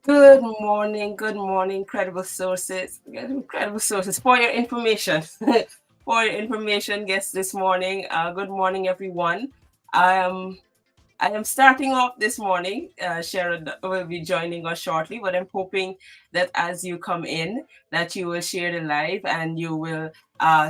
Good morning, credible sources. Credible sources for your information. For your information, guests this morning. Good morning, everyone. I am I am starting off this morning. Sharon will be joining us shortly, but I'm hoping that as you come in, that you will share the live and you will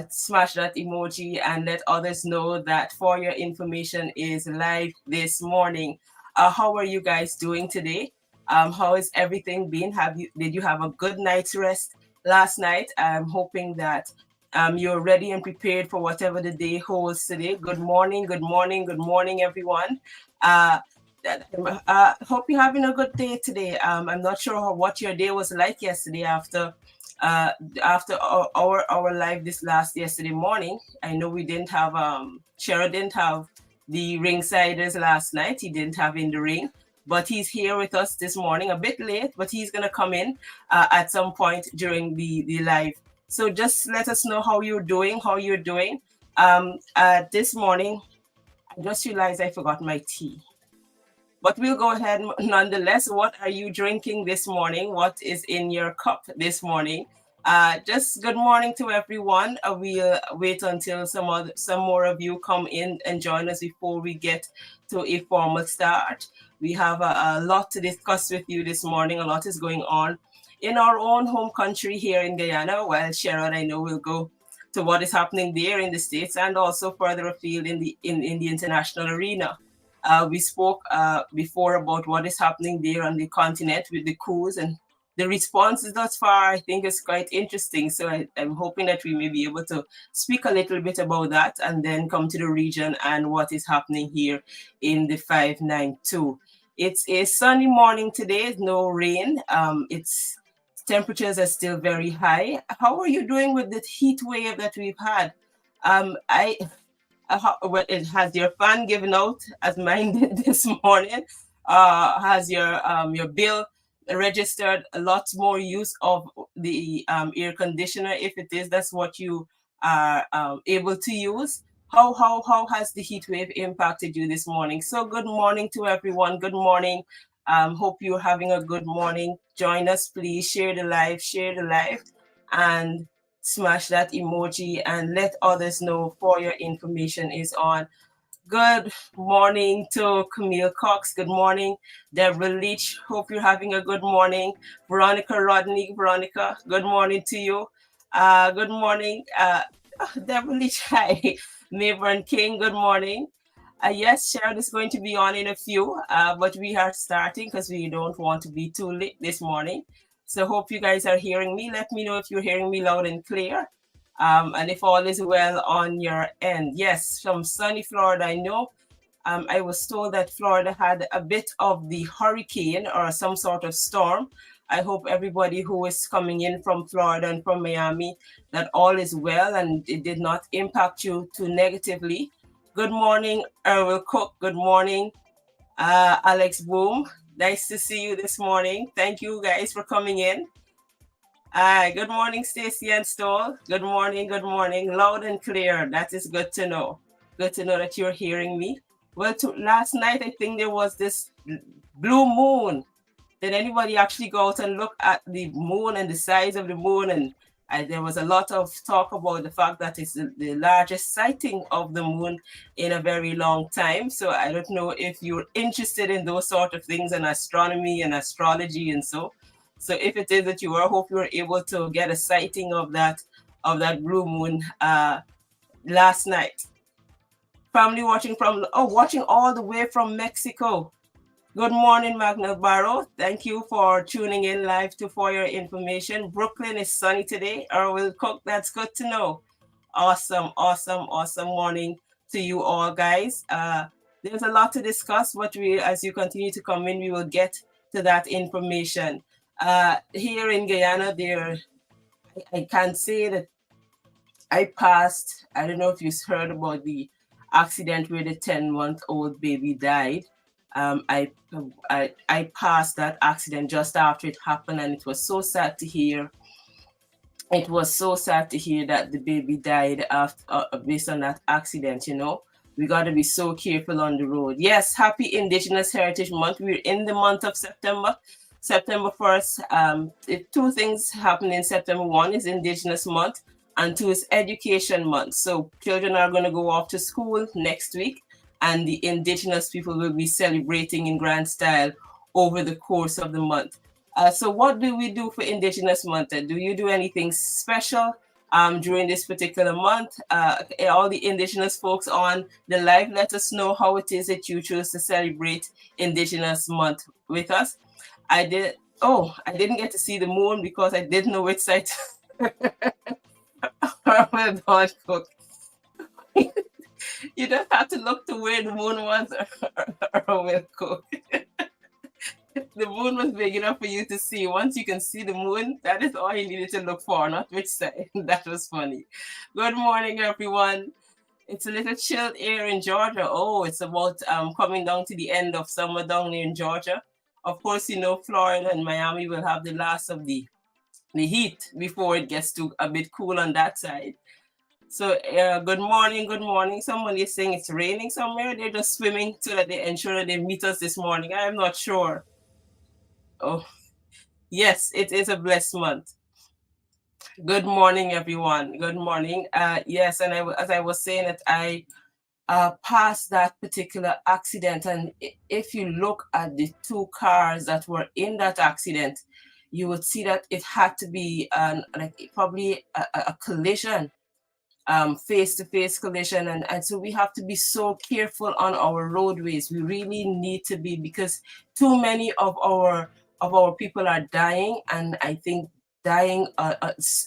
smash that emoji and let others know that for your information is live this morning. How are you guys doing today? How has everything been? Did you have a good night's rest last night? I'm hoping that you're ready and prepared for whatever the day holds today. Good morning, good morning, good morning, everyone. Uh, Hope you're having a good day today. I'm not sure what your day was like yesterday uh, after our live this last yesterday morning. I know we didn't have Cheryl didn't have the ringsiders last night. He didn't have in the ring, but he's here with us this morning, a bit late, but he's gonna come in at some point during the live. So just let us know how you're doing. How you're doing. This morning I just realized I forgot my tea. But we'll go ahead nonetheless. What are you drinking this morning? What is in your cup this morning? Just good morning to everyone. We'll wait until some more of you come in and join us before we get to a formal start. We have a lot to discuss with you this morning. A lot is going on in our own home country here in Guyana. While Sharon, I know, will go to what is happening there in the States and also further afield in the international arena. We spoke before about what is happening there on the continent with the coups, and the responses thus far, I think, is quite interesting. So I'm hoping that we may be able to speak a little bit about that and then come to the region and what is happening here in the 592. It's a sunny morning today, no rain. It's temperatures are still very high. How are you doing with the heat wave that we've had? I well, it has your fan given out as mine did this morning. Has your bill registered a lot more use of the air conditioner if it is that's what you are able to use. How has the heat wave impacted you this morning? So good morning to everyone. Good morning. Hope you're having a good morning. Join us, please. Share the live, and smash that emoji and let others know for your information is on. Good morning to Camille Cox. Good morning, Deborah Leach. Hope you're having a good morning. Veronica Rodney. Veronica, good morning to you. Good morning, Deborah Leach. Hi. Maverick King, good morning. Yes, Sharon is going to be on in a few, but we are starting because we don't want to be too late this morning. So hope you guys are hearing me. Let me know if you're hearing me loud and clear. And if all is well on your end. Yes, from sunny Florida, I know. I was told that Florida had a bit of the hurricane or some sort of storm. I hope everybody who is coming in from Florida and from Miami, that all is well and it did not impact you too negatively. Good morning, Erwin Cook. Good morning, Alex Boom. Nice to see you this morning. Thank you guys for coming in. Good morning, Stacy and Stoll. Good morning, good morning. Loud and clear. That is good to know. Good to know that you're hearing me. Well, last night, I think there was this blue moon. Did anybody actually go out and look at the moon and the size of the moon? And there was a lot of talk about the fact that it's the largest sighting of the moon in a very long time. So I don't know if you're interested in those sort of things and astronomy and astrology and so. So if it is that you are, hope you were able to get a sighting of that blue moon last night. Family watching all the way from Mexico. Good morning, Magna Barrow. Thank you for tuning in live to For Your Information. Brooklyn is sunny today. Erwin Cook, that's good to know. Awesome morning to you all, guys. There's a lot to discuss, but as you continue to come in, we will get to that information. Here in Guyana, I can't say that I passed. I don't know if you heard about the accident where the 10-month-old baby died. I passed that accident just after it happened, and it was so sad to hear. It was so sad to hear that the baby died after based on that accident. You know, we got to be so careful on the road. Yes, happy Indigenous Heritage Month. We're in the month of September. September 1st, two things happen in September. One is Indigenous Month, and two is Education Month. So children are going to go off to school next week, and the Indigenous people will be celebrating in grand style over the course of the month. So what do we do for Indigenous Month? Do you do anything special during this particular month? All the Indigenous folks on the live, let us know how it is that you choose to celebrate Indigenous Month with us. I didn't get to see the moon because I didn't know which side don't cook. You just have to look to where the moon was or will cook. The moon was big enough for you to see. Once you can see the moon, that is all you needed to look for, not which side. That was funny. Good morning, everyone. It's a little chilled air in Georgia. Oh, it's about coming down to the end of summer down here in Georgia. Of course, you know, Florida and Miami will have the last of the heat before it gets to a bit cool on that side. So good morning, good morning. Somebody is saying it's raining somewhere. They're just swimming so that they ensure that they meet us this morning. I am not sure. Oh, yes, it is a blessed month. Good morning, everyone. Good morning. Yes, and as I was saying that I passed that particular accident, and if you look at the two cars that were in that accident, you would see that it had to be probably a collision, face-to-face collision, and so we have to be so careful on our roadways. We really need to be, because too many of our people are dying, and I think dying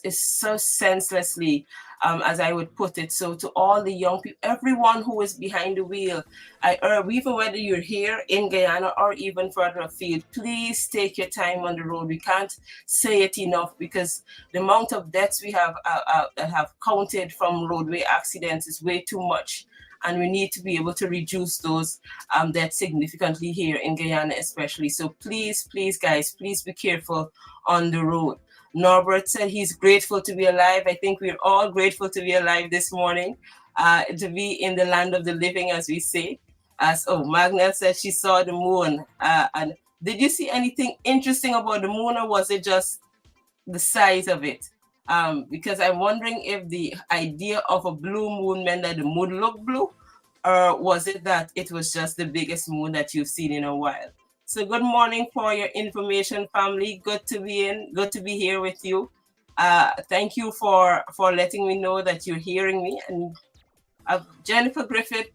is so senselessly, as I would put it. So to all the young people, everyone who is behind the wheel, even whether you're here in Guyana or even further afield, please take your time on the road. We can't say it enough, because the amount of deaths we have counted from roadway accidents is way too much. And we need to be able to reduce those deaths significantly here in Guyana especially. So please, please, guys, please be careful on the road. Norbert said he's grateful to be alive. I think we're all grateful to be alive this morning, to be in the land of the living, as we say. Magnell said she saw the moon. And did you see anything interesting about the moon, or was it just the size of it? Because I'm wondering if the idea of a blue moon meant that the moon looked blue, or was it that it was just the biggest moon that you've seen in a while? So good morning for your information, family. Good to be here with you. Thank you for letting me know that you're hearing me. And Jennifer Griffith,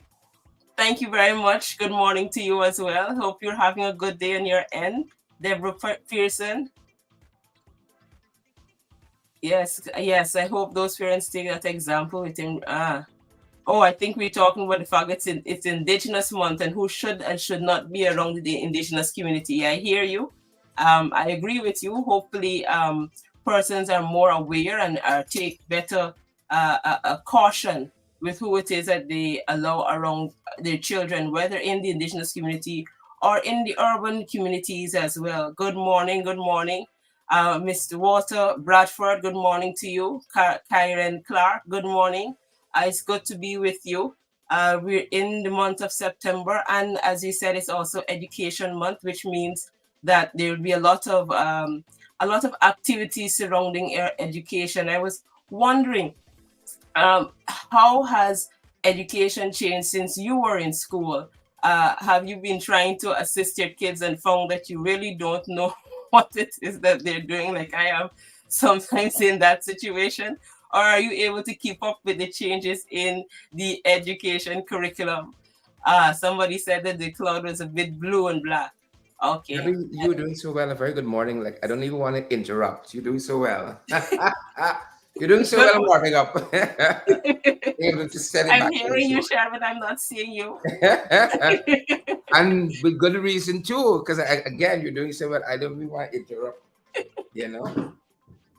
thank you very much. Good morning to you as well. Hope you're having a good day on your end. Deborah Pearson. Yes, I hope those parents take that example with him. I think we're talking about the fact that it's Indigenous Month, and who should and should not be around the Indigenous community. I hear you. I agree with you. Hopefully, persons are more aware and take better caution with who it is that they allow around their children, whether in the Indigenous community or in the urban communities as well. Good morning, good morning. Mr. Walter Bradford, good morning to you. Kyren Clark, good morning. It's good to be with you. We're in the month of September, and as you said, it's also Education Month, which means that there will be a lot of activities surrounding education. I was wondering, how has education changed since you were in school? Have you been trying to assist your kids and found that you really don't know what it is that they're doing, like I am sometimes in that situation? Or are you able to keep up with the changes in the education curriculum? Somebody said that the cloud was a bit blue and black. Okay. You're doing so well. A very good morning. Like, I don't even want to interrupt. You're doing so well. You're doing so well warming up. I'm hearing you, Sharon, but I'm not seeing you. And with good reason too, because again, you're doing so well. I don't even want to interrupt.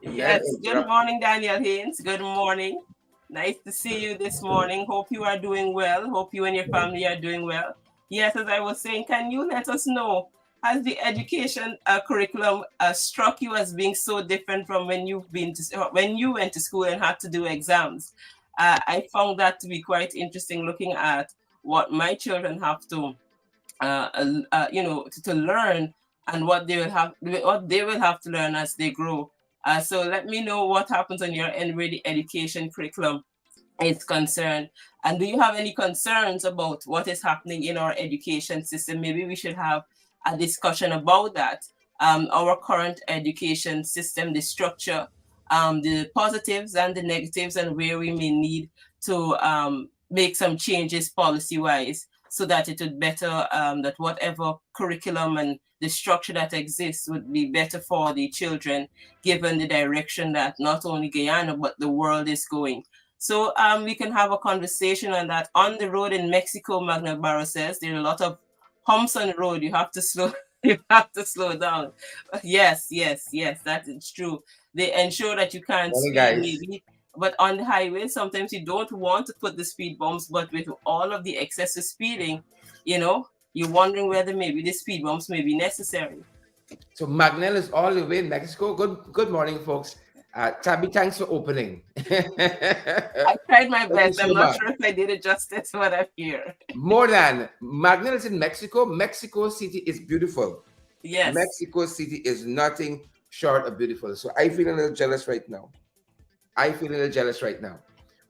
Yes. Good morning, Daniel Haynes. Good morning. Nice to see you this morning. Hope you are doing well. Hope you and your family are doing well. Yes, as I was saying, can you let us know, has the education curriculum struck you as being so different from when you went to school and had to do exams? I found that to be quite interesting, looking at what my children have to, to learn and what they will have to learn as they grow. So let me know what happens on your end with the education curriculum is concerned. And do you have any concerns about what is happening in our education system? Maybe we should have a discussion about that. Our current education system, the structure, the positives and the negatives, and where we may need to make some changes policy wise so that it would better, that whatever curriculum and the structure that exists would be better for the children, given the direction that not only Guyana but the world is going. So we can have a conversation on that. On the road in Mexico, Magna Barrow says there are a lot of humps on the road. You have to slow. You have to slow down. Yes, yes, yes. That is true. They ensure that you can't Morning, speed, guys. maybe. But on the highway, sometimes you don't want to put the speed bumps. But with all of the excessive speeding, you're wondering whether maybe the speed bumps may be necessary. So Magnell is all the way in Mexico. Good morning, folks. Tabby, thanks for opening. I tried my Thank you best. I'm so not much. sure if I did it justice, but I'm here. More than Magnell is in Mexico. Mexico City is beautiful. Yes. Mexico City is nothing short of beautiful. So I feel a little jealous right now.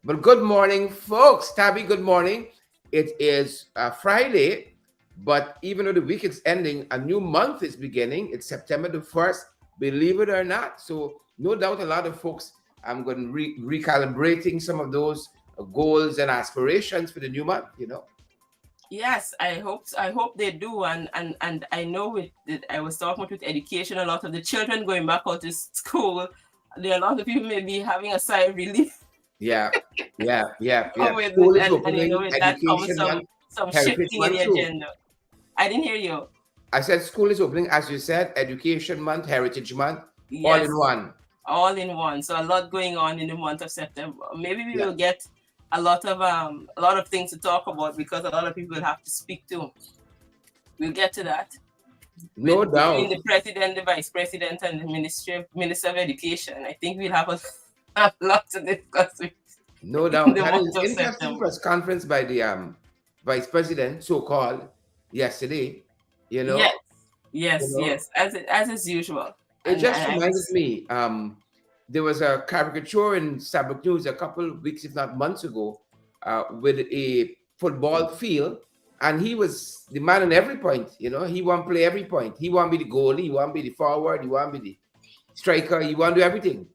But good morning, folks. Tabby, good morning. It is Friday, but even though the week is ending, a new month is beginning. It's September the 1st, believe it or not. So no doubt a lot of folks, I'm going to recalibrating some of those goals and aspirations for the new month, Yes, I hope they do, and I know I was talking with education, a lot of the children going back out to school. There are a lot of people maybe having a sigh of relief. Yeah. With School is and opening, with that comes Education some Month, some Heritage shifting in the Month too. agenda. I didn't hear you. I said school is opening, as you said, Education Month, Heritage Month, all in Yes, one. all in one. So a lot going on in the month of September. Maybe we Yeah, will get a lot of things to talk about because a lot of people will have to speak to. We'll get to that. no Between doubt. the president, the vice president, and the minister of education. I think we'll have a lot to discuss No in doubt. the Had an month of interesting September. press conference by the vice president, so called, yesterday. You Yes, know, you yes, know, yes, as is usual. it And just I reminded was, me. There was a caricature in Sabbath News a couple of weeks, if not months ago, with a football field, and he was the man on every point. He want to play every point. He want to be the goalie. He want to be the forward. He want to be the striker. He want to do everything,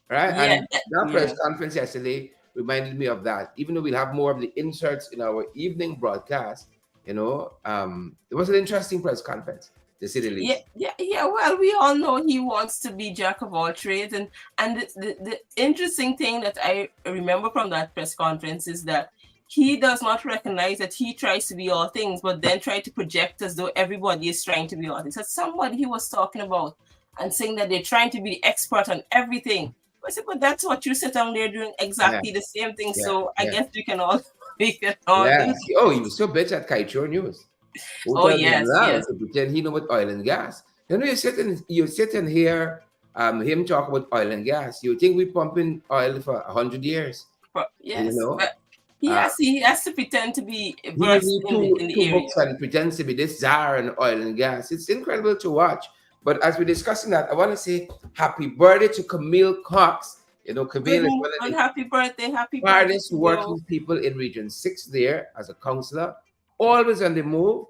right? yeah, And that press yeah. conference yesterday reminded me of that. Even though we'll have more of the inserts in our evening broadcast, it was an interesting press conference, to say the Yeah, least. yeah, yeah. Well, we all know he wants to be jack of all trades, and the interesting thing that I remember from that press conference is that he does not recognize that he tries to be all things, but then try to project as though everybody is trying to be all things. That's somebody he was talking about and saying that they're trying to be the expert on everything. I said, but that's what you sit down there doing Yeah, exactly the same thing. yeah, So I yeah. guess we can all we can all Yeah. do. Oh, he was so bitch at Kaichur News. Who Oh tells him yes, now yes. to pretend he know about oil and gas? You sit and hear him talk about oil and gas. You think we pumping oil for 100 years? You Yes, know, but uh, he has to pretend to be he versed read in two the two area. books and pretends to be this czar in oil and gas. It's incredible to watch. But as we're discussing that, I want to say happy birthday to Camille Cox. Good Camille is one of and the happy birthday hardest to you. working people in Region 6 there as a counselor, always on the move,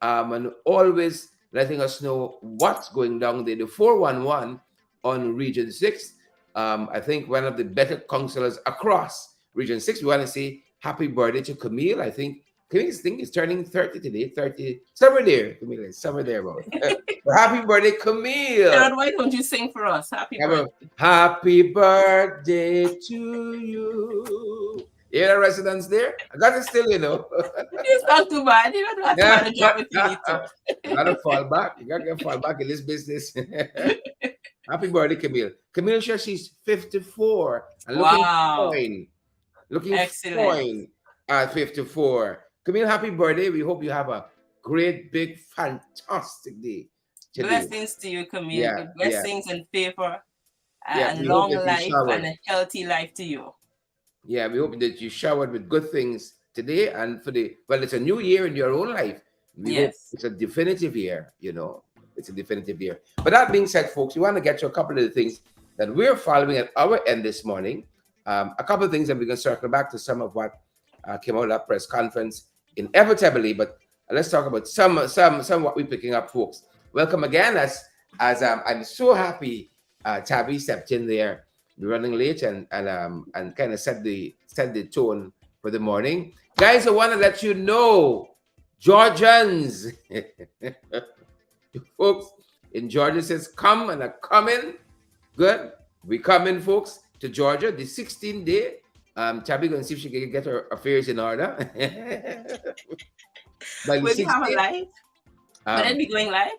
and always letting us know what's going down there. The 411 on Region 6, I think one of the better counselors across Region 6. We want to say happy birthday to Camille. I think Camille is turning 30 today, 30, somewhere there, Camille is somewhere there about. But happy birthday, Camille. Gerard, why don't you sing for us? Happy Have a birthday. happy birthday to you. You hear the residents there? I got it still. It's not too bad. You don't have to Yeah. manage it if you need to. You gotta fall back. You gotta fall back in this business. Happy birthday, Camille. Camille says she's 54 and looking Wow. fine. Looking Excellent. fine at 54. Camille, happy birthday. We hope you have a great, big, fantastic day today. Blessings to you, Camille. Yeah, Good yeah, blessings and favor yeah. and We hope long that you life and showered. a healthy life to you. Yeah, we hope that you showered with good things today and it's a new year in your own life. We hope Yes. it's a definitive year. it's a definitive year. But that being said, folks, we want to get to a couple of the things that we're following at our end this morning. A couple of things, and we're going to circle back to some of what came out of that press conference inevitably. But let's talk about some what we're picking up, folks. Welcome again, as I'm so happy Tabby stepped in there. We're running late and kind of set the tone for the morning. Guys, I want to let you know, Georgians, folks in Georgia says come and are coming. Good. We coming, folks, to Georgia the 16th day. Tabby gonna see if she can get her affairs in order. By the Will you have a 16th, live? Will it be going live?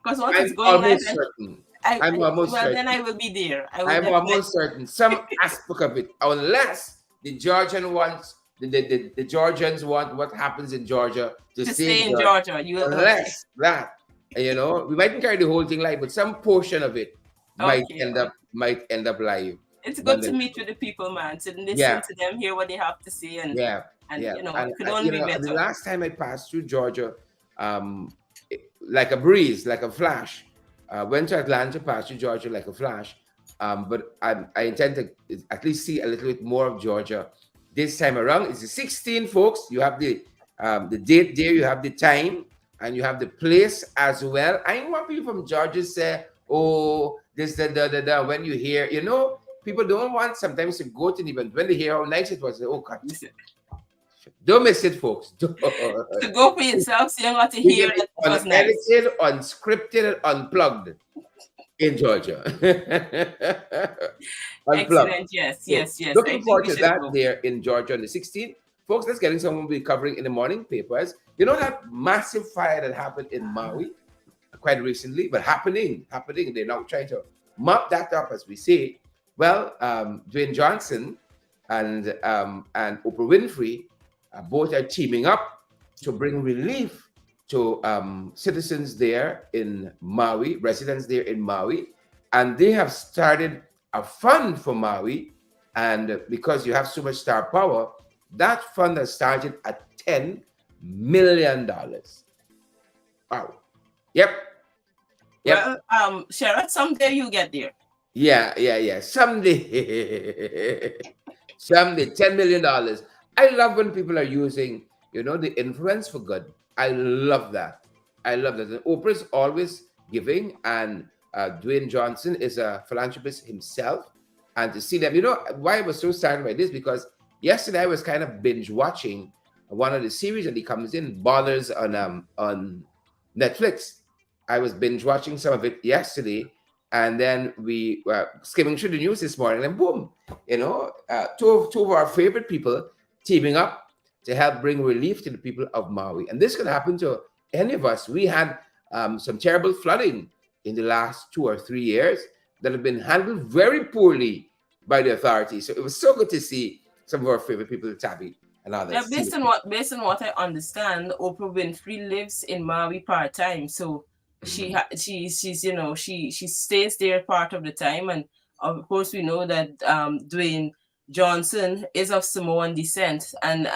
Because once it's I'm going live, almost certain. I'm almost certain. then I will be there. I'm almost certain. Some aspect of it, unless the Georgian wants the Georgians want what happens in Georgia to stay in Georgia. Unless that, you know, we mightn't carry the whole thing live, but some portion of it might end up live. It's good to meet with the people, man. To listen to them, hear what they have to say, and you know, it could only be better. The last time I passed through Georgia, like a breeze, like a flash. Went to Atlanta, passed through Georgia like a flash. But I intend to at least see a little bit more of Georgia this time around. It's the 16th, folks. You have the date there, you have the time, and you have the place as well. I want people from Georgia say, oh, this, when you hear, you know, people don't want sometimes to go to an event. When they hear how nice it was, oh, God, don't miss it, folks. To go for yourself, so you don't have to hear that it was nice. Unedited, unscripted, and unplugged in Georgia. Excellent, yes. Looking forward to that there in Georgia on the 16th. Folks, let's get into something we'll be covering in the morning papers. You know that massive fire that happened in Maui quite recently, but happening. They're now trying to mop that up, as we say. Well, Dwayne Johnson and Oprah Winfrey both are teaming up to bring relief to citizens there in Maui, residents there in Maui. And they have started a fund for Maui. And because you have so much star power, that fund has started at $10 million. Wow. Yep. Well, Sherrod, someday you'll get there. Yeah. Someday. Someday, $10 million. I love when people are using, you know, the influence for good. I love that. And Oprah's always giving, and Dwayne Johnson is a philanthropist himself. And to see them, you know, why I was so sad by this, because yesterday I was kind of binge watching one of the series that he comes in, Ballers on Netflix. I was binge watching some of it yesterday, and then we were skimming through the news this morning, and boom, you know, two of our favorite people teaming up to help bring relief to the people of Maui. And this could happen to any of us. We had some terrible flooding in the last 2 or 3 years that have been handled very poorly by the authorities. So it was so good to see some of our favorite people, Tabby and others. Yeah, based on what I understand, Oprah Winfrey lives in Maui part-time. So she's you know, she stays there part of the time. And of course we know that Dwayne Johnson is of Samoan descent, and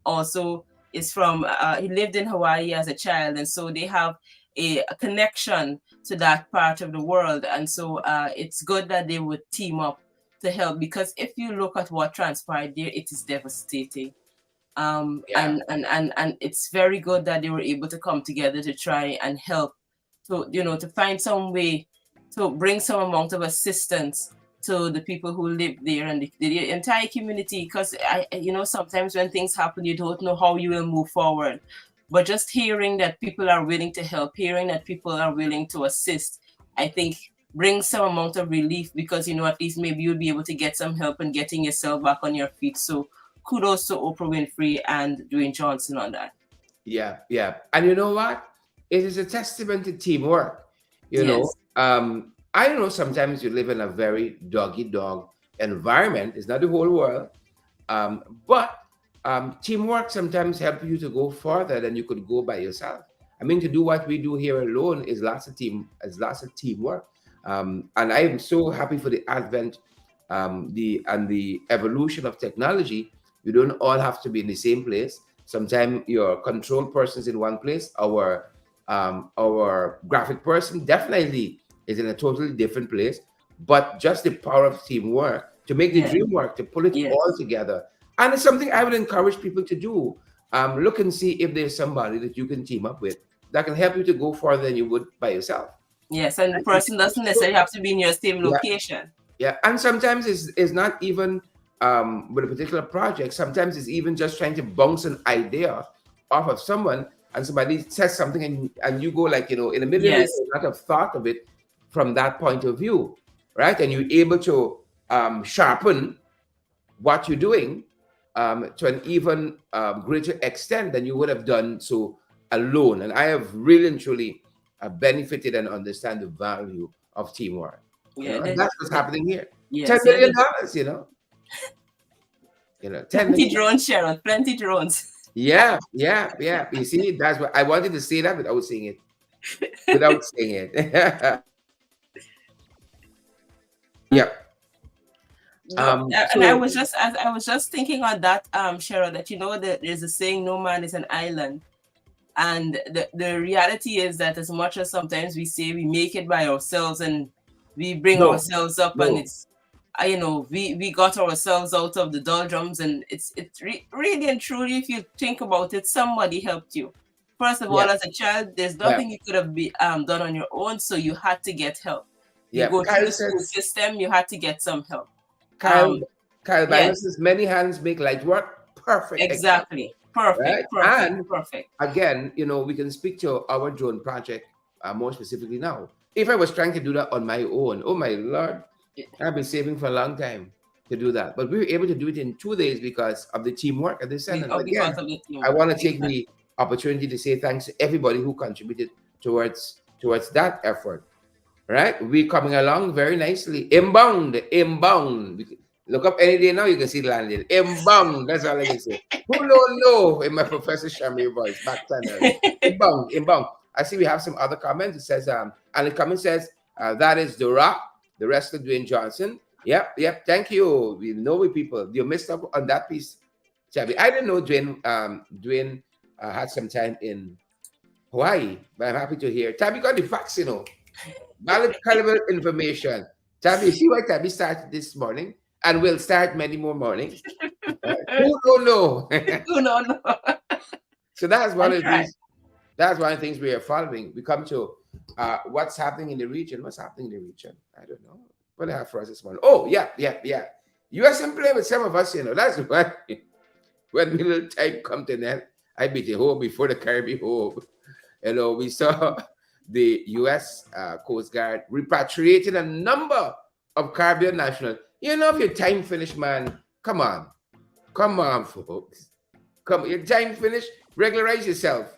also is from he lived in Hawaii as a child, and so they have a connection to that part of the world. And so it's good that they would team up to help, because if you look at what transpired there, it is devastating. And it's very good that they were able to come together to try and help, to, you know, to find some way to bring some amount of assistance to the people who live there and the entire community. Because you know, sometimes when things happen, you don't know how you will move forward. But just hearing that people are willing to help, hearing that people are willing to assist, I think brings some amount of relief, because, you know, at least maybe you'll be able to get some help in getting yourself back on your feet. So kudos to Oprah Winfrey and Dwayne Johnson on that. Yeah. And you know what? It is a testament to teamwork. You know, I know sometimes you live in a very dog-eat-dog environment. It's not the whole world. But teamwork sometimes helps you to go further than you could go by yourself. I mean, to do what we do here alone is lots of teamwork. And I am so happy for the advent the evolution of technology. You don't all have to be in the same place. Sometimes your control person is in one place. Our Our graphic person definitely is in a totally different place. But just the power of teamwork to make the Yeah. dream work, to pull it Yes. all together. And it's something I would encourage people to do. Look and see if there's somebody that you can team up with that can help you to go further than you would by yourself. Yes, and the person doesn't necessarily have to be in your same Yeah, location. yeah. And sometimes it's not even with a particular project. Sometimes it's even just trying to bounce an idea off of someone, and somebody says something, and you go like, in a million ways, Yes. not have thought of it from that point of view, right? And you're able to sharpen what you're doing to an even greater extent than you would have done so alone. And I have really and truly benefited and understand the value of teamwork. Yeah. And that's what's happening here. $10 Yes. Yeah. million, $10 Plenty million. drones, Sharon. Plenty drones. Yeah, yeah, yeah. You see, that's what I wanted to say that without saying it. Without saying it. Yeah. No, and I So was just thinking on that, Cheryl, that that there's a saying, no man is an island. And the reality is that as much as sometimes we say we make it by ourselves and we bring no, ourselves up and no. it's we got ourselves out of the doldrums, and it's really and truly, if you think about it, somebody helped you. First of all, Yeah, as a child, there's yeah, nothing you could have done on your own, so you had to get help. You yeah. go through Kyle the school says, system, you had to get some help. Kyle, Kyle Bible Yes, says, many hands make light work. Perfect example, exactly. Perfect, right? perfect, And perfect. again, we can speak to our drone project more specifically now. If I was trying to do that on my own, oh my Lord, I've been saving for a long time to do that. But we were able to do it in 2 days because of the teamwork at the center. And Because again, of the I teamwork. want to take Exactly. the opportunity to say thanks to everybody who contributed towards that effort. Right? We're coming along very nicely. Inbound, inbound. Look up any day now, you can see the landing. Inbound. That's all I can say. Who don't know in my Professor Shamir voice, back channel. Inbound, inbound. I see we have some other comments. It says, and the comment says, that is The Rock, the wrestler Dwayne Johnson. Yep, yep. Thank you. We know we people. You missed up on that piece, Shabby. I didn't know Dwayne had some time in Hawaii, but I'm happy to hear. Tabby got the facts, valid caliber information. Tabby, see why Tabby started this morning and will start many more mornings. Who don't know? No, no. So that's one I of the try. things. That's one of the things we are following. We come to what's happening in the region. What's happening in the region? I don't know. What do I have for us this morning? Oh, yeah, yeah, yeah. US and play with some of us, That's why when the little time come to that, I beat the home before the Caribbean home. We saw the U.S. Coast Guard repatriating a number of Caribbean nationals. If your time finished, man, come on, folks, your time finished. Regularize yourself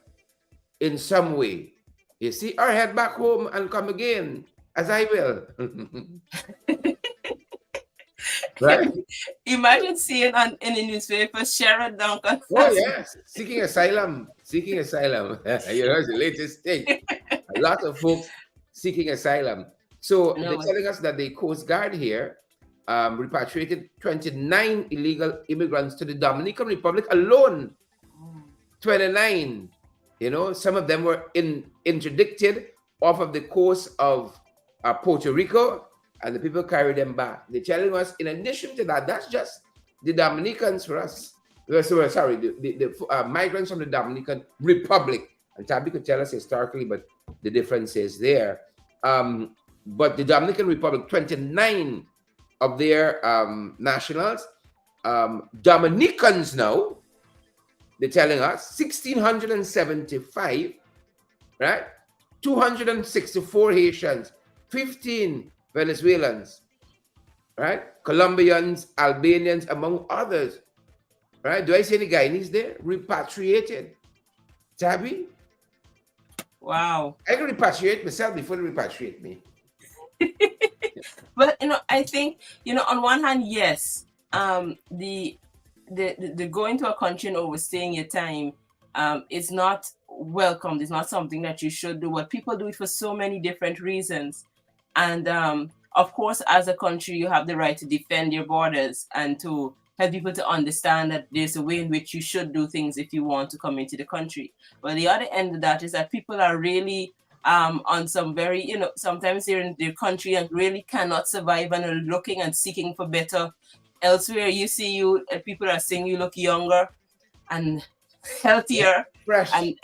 in some way. You see, or head back home and come again, as I will. Right? Imagine seeing in the newspaper Sharon Duncan. Oh yes, seeking asylum. It's the latest thing. A lot of folks seeking asylum. So they're No. telling us that the Coast Guard here repatriated 29 illegal immigrants to the Dominican Republic alone. 29. Some of them were interdicted off of the coast of Puerto Rico, and the people carried them back. They're telling us, in addition to that, that's just the Dominicans for us. Sorry, the migrants from the Dominican Republic. And Tabby could tell us historically, but the difference is there. But the Dominican Republic, 29 of their nationals, Dominicans now, they're telling us 1,675, right? 264 Haitians, 15 Venezuelans, right? Colombians, Albanians, among others, right? Do I see any Guyanese there? Repatriated. Tabby? Wow. I can repatriate myself before they repatriate me. But I think on one hand, yes, the going to a country and overstaying your time is not welcomed. It's not something that you should do. But people do it for so many different reasons, and of course, as a country, you have the right to defend your borders and to help people to understand that there's a way in which you should do things if you want to come into the country. But the other end of that is that people are really on some very, sometimes they're in their country and really cannot survive and are looking and seeking for better elsewhere. You see, people are saying you look younger and healthier Fresh, and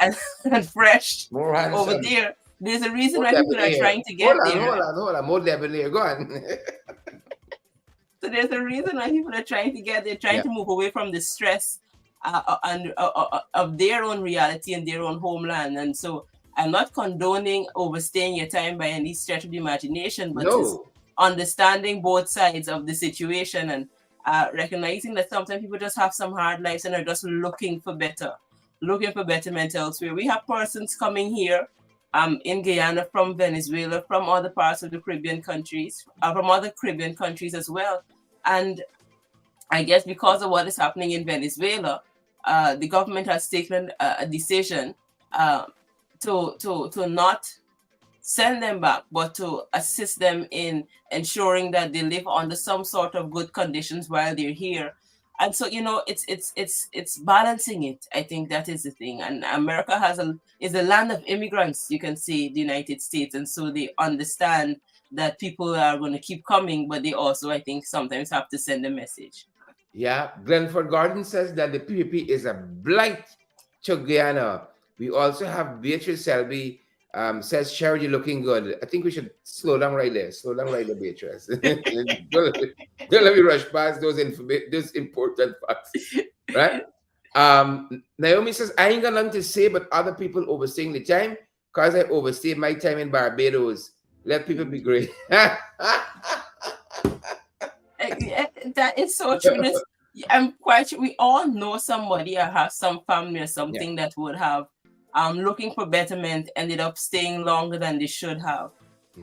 fresh more over handsome, there. There's a reason more why people are debonair. trying to get there. Hold on, more debonair. Go on. So there's a reason why people are trying to get there, trying to move away from the stress of their own reality and their own homeland. And so I'm not condoning overstaying your time by any stretch of the imagination, but just understanding both sides of the situation and recognizing that sometimes people just have some hard lives and are just looking for betterment elsewhere. We have persons coming here in Guyana from Venezuela, from other parts of the Caribbean countries, from other Caribbean countries as well. And I guess because of what is happening in Venezuela, the government has taken a decision to not send them back, but to assist them in ensuring that they live under some sort of good conditions while they're here. And so, it's balancing it. I think that is the thing. And America is a land of immigrants, you can say, the United States. And so they understand that people are going to keep coming, but they also, I think, sometimes have to send a message. Yeah, Glenford Gordon says that the PPP is a blight to Guyana. We also have Beatrice Selby says, Charity looking good. I think we should slow down right there. Slow down right there, Beatrice. don't let me rush past those important facts. Right? Naomi says, I ain't got nothing to say, but other people overstaying the time because I overstayed my time in Barbados. Let people be great. That is so true. I'm quite sure we all know somebody or have some family or something that would have looking for betterment, ended up staying longer than they should have.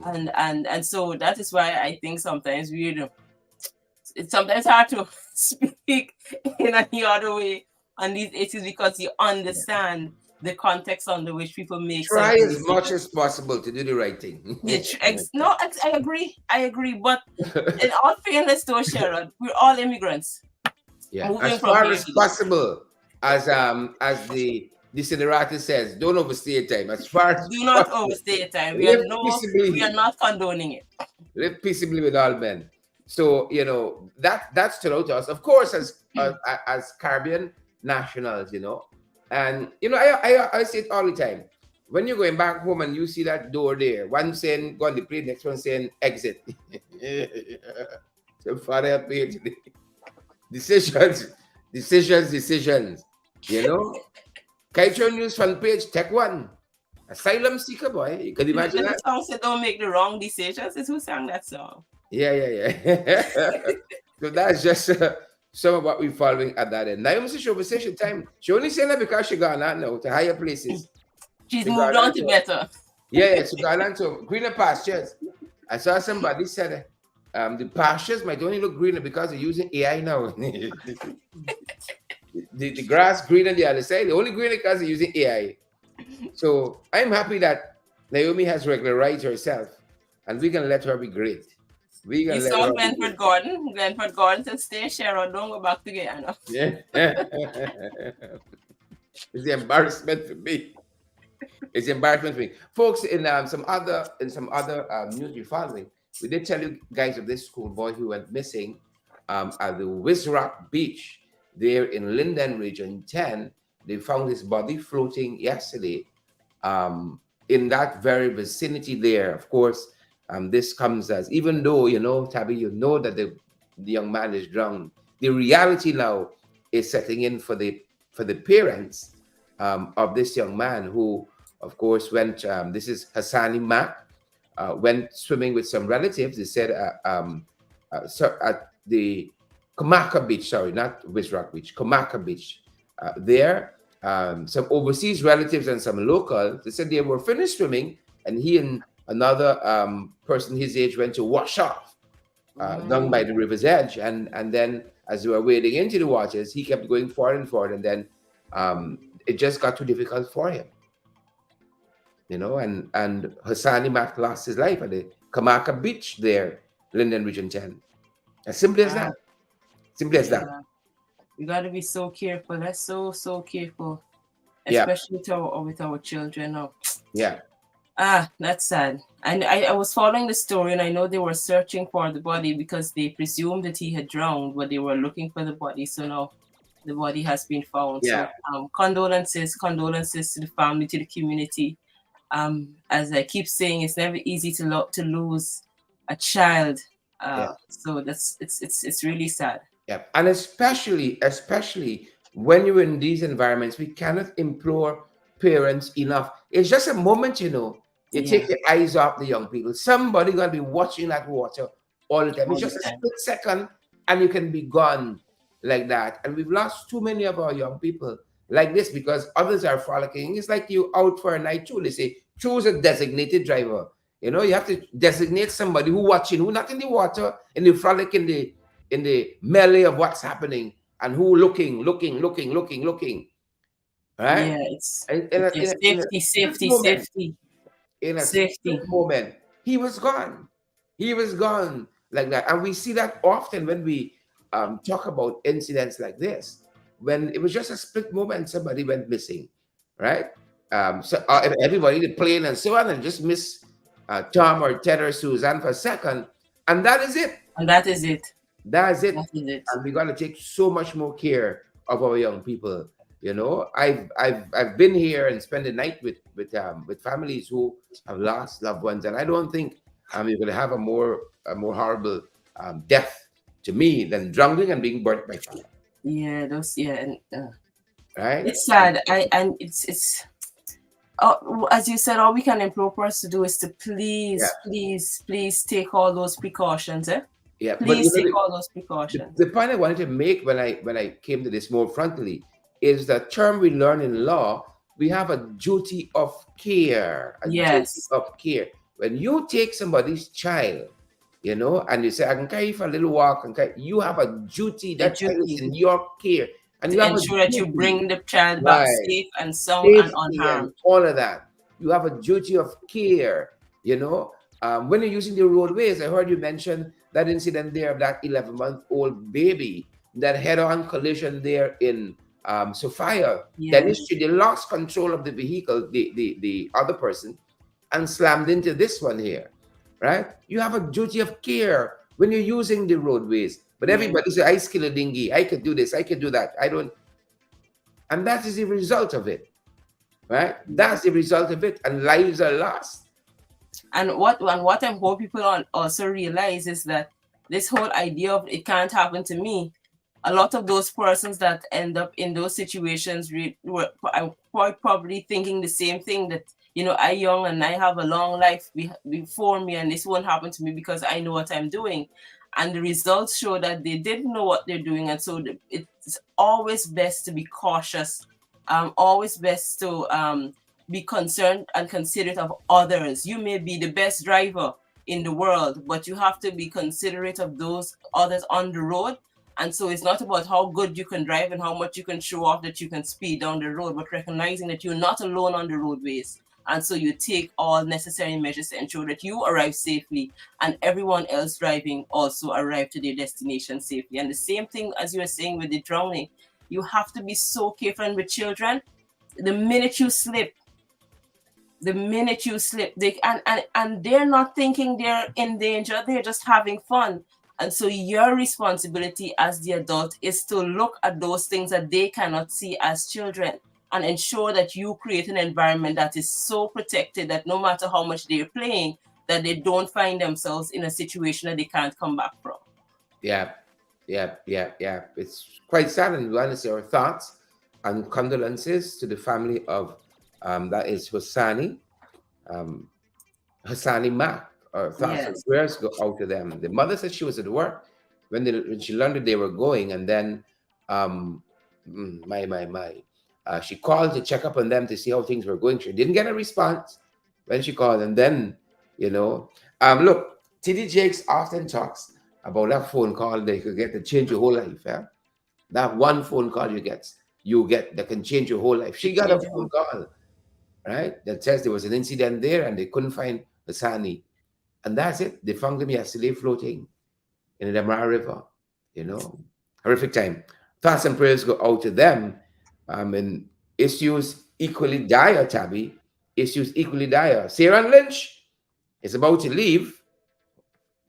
And so that is why I think sometimes it's sometimes hard to speak in any other way on these issues because you understand the context under which people make try as much as possible to do the right thing. No, I agree. But in all fairness, though, Sharon, we're all immigrants. Yeah, as far as possible, as the Desiderata says, don't overstay your time. As far as do not overstay your time. We are not condoning it. Live peaceably with all men. So that's stood out to us, of course, as Caribbean nationals, and I say it all the time. When you're going back home and you see that door there, one saying go on the plane, next one saying exit. So Father help me today. Decisions. Kaito News front page, take one. Asylum seeker, boy. You can imagine that. The song said don't make the wrong decisions. It's who sang that song. Yeah. So that's just some of what we're following at that end. Naomi says she overstayed time. She only saying that because she gone out now to higher places. She's moved on to better. Yeah, she gone on to greener pastures. I saw somebody said the pastures might only look greener because they're using AI now. the grass green on the other side, the only greener because they're using AI. So I'm happy that Naomi has regularized herself and we can let her be great. You saw Glenford Gordon. Glenford Gordon said, stay, Sharon, don't go back to Guyana. Yeah. It's the embarrassment for me. It's embarrassment for me. Folks, in some other news you're following, we did tell you guys of this schoolboy who went missing at the Wizrock Beach there in Linden Region 10. They found his body floating yesterday in that very vicinity there. Of course, this comes as, even though, Tabby, that the young man is drowned, the reality now is setting in for the parents of this young man who, of course, went, this is Hassani Mack, went swimming with some relatives. They said at the Comaka Beach, sorry, not Wizrock Beach, Comaka Beach. There, some overseas relatives and some locals, they said they were finished swimming and he and another person his age went to wash off down by the river's edge. And then as they were wading into the waters, he kept going forward and forward. And then it just got too difficult for him. And Hassani Mack lost his life at the Comaka Beach there, Linden Region 10. As simple as that. Simple as that. We got to be so careful. That's so careful, Yeah, especially with our children now. yeah, Ah, that's sad. And I was following the story, and I know they were searching for the body because they presumed that he had drowned, but they were looking for the body. So now the body has been found. yeah, So condolences to the family, to the community. As I keep saying, it's never easy to lose a child. yeah. So it's really sad. Yeah, and especially when you're in these environments, we cannot implore parents enough. It's just a moment, you know. You Yeah, take your eyes off the young people. Somebody gonna be watching that water all the time. It's all the just a time. split second, and you can be gone like that. And we've lost too many of our young people like this because others are frolicking. It's like you out for a night too. They say choose a designated driver. You know, you have to designate somebody who watching, who not in the water, in the frolic, in the melee of what's happening, and who looking, right? Yeah, it's In it's a, in just a, in a safety, split safety, moment, safety, in a split safety. moment, he was gone. He was gone like that. And we see that often when we talk about incidents like this, when it was just a split moment, somebody went missing, right? Everybody, the plane and so on, and just miss Tom or Ted or Suzanne for a second. And that is it. And that is it. That's That it. is it. And we got to take so much more care of our young people. You know, I've been here and spent the night with families who have lost loved ones, and I don't think you're going to have a more horrible death to me than drowning and being burnt by fire. Yeah, those. Yeah, and Right? it's sad. It's as you said, all we can implore us to do is to Yeah, please take all those precautions. yeah. But you Please know, take all those precautions. the point I wanted to make when I came to this more frontally is the term we learn in law. We have a duty of care, a duty Yes, of care. When you take somebody's child, you know, and you say, "I can carry you for a little walk," and you have a duty. a That child is duty in your care, and you to have a ensure that you duty, bring the child back right? safe and sound and Safety and unharmed. all of that. You have a duty of care, you know. When you're using the roadways, I heard you mention that incident there of that 11-month-old baby, that head-on collision there in Sophia. Yes, They lost control of the vehicle, the other person, and slammed into this one here, right? You have a duty of care when you're using the roadways. But yes, everybody says, I skill a dinghy, I could do this, I could do that. I don't. And that is the result of it, right? That's the result of it, and lives are lost. and what I hope people also realize is that this whole idea of it can't happen to me, a lot of those persons that end up in those situations were quite probably thinking the same thing, that I young and I have a long life before me, and this won't happen to me because I know what I'm doing. And the results show that they didn't know what they're doing, and so it's always best to be cautious, always best to be concerned and considerate of others. You may be the best driver in the world, but you have to be considerate of those others on the road. And so it's not about how good you can drive and how much you can show off that you can speed down the road, but recognizing that you're not alone on the roadways. And so you take all necessary measures to ensure that you arrive safely and everyone else driving also arrive to their destination safely. And the same thing as you were saying with the drowning, you have to be so careful. And with children, the minute you slip, they and they're not thinking they're in danger, they're just having fun. And so your responsibility as the adult is to look at those things that they cannot see as children, and ensure that you create an environment that is so protected that no matter how much they're playing, that they don't find themselves in a situation that they can't come back from. Yeah, yeah. It's quite sad, and we want to say our thoughts and condolences to the family of that is um, Hassani Mack. Our thoughts and Yes, prayers go out to them. The mother said she was at work when she learned that they were going, and then um, my. She called to check up on them to see how things were going. She didn't get a response when she called, and then look, TD Jakes often talks about that phone call they could get to change your whole life. Yeah, that one phone call you get that can change your whole life. She got a change your phone call, right, that says there was an incident there and they couldn't find Hassani, and that's it. They found him yesterday floating in the Damara River. You know, horrific time. thoughts and prayers go out to them. And issues equally dire, Tabby. Issues equally dire. Sarah Lynch is about to leave,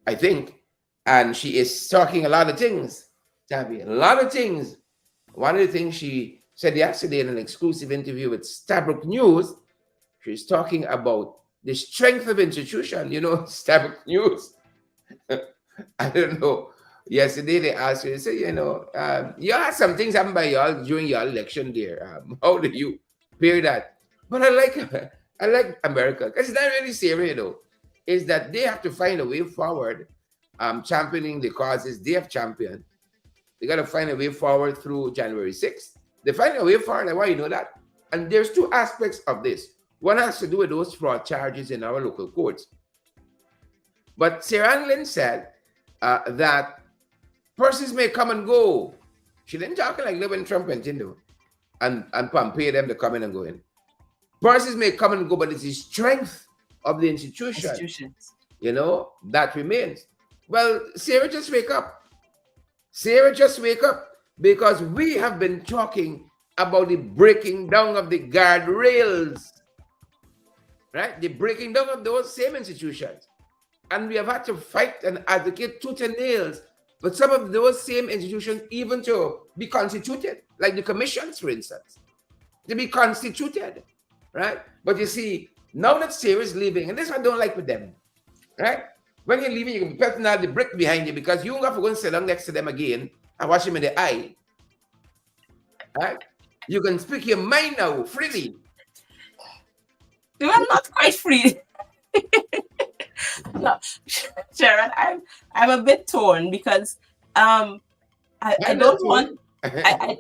I think, and she is talking a lot of things, Tabby, a lot of things. One of the things she said yesterday in an exclusive interview with Stabrook News, she's talking about the strength of institution. You know, Stabrook News. I don't know. Yesterday they asked her, they said, you had some things happen by y'all during your election there. How do you hear that? But I like America. Because it's not really serious, is that they have to find a way forward, championing the causes they have championed. They got to find a way forward through January 6th. They find a way forward. I want you to know that. And there's two aspects of this. One has to do with those fraud charges in our local courts. But Sarah Lynn said that persons may come and go. She didn't talk like when Trump went in, and pay them to come in and go in. Persons may come and go, but it's the strength of the institutions, that remains. Well, Sarah, just wake up. Sarah, just wake up, because we have been talking about the breaking down of the guardrails, right? The breaking down of those same institutions. And we have had to fight and advocate tooth and nails for some of those same institutions even to be constituted, like the commissions, for instance, to be constituted, right? But you see, now that Sarah is leaving, and this I don't like with them, right? When you're leaving, you can be pelting out the brick behind you, because you don't have to go and sit down next to them again and watch them in the eye, right? You can speak your mind now freely. You are not quite free. No, Sharon, I'm a bit torn, because I don't want I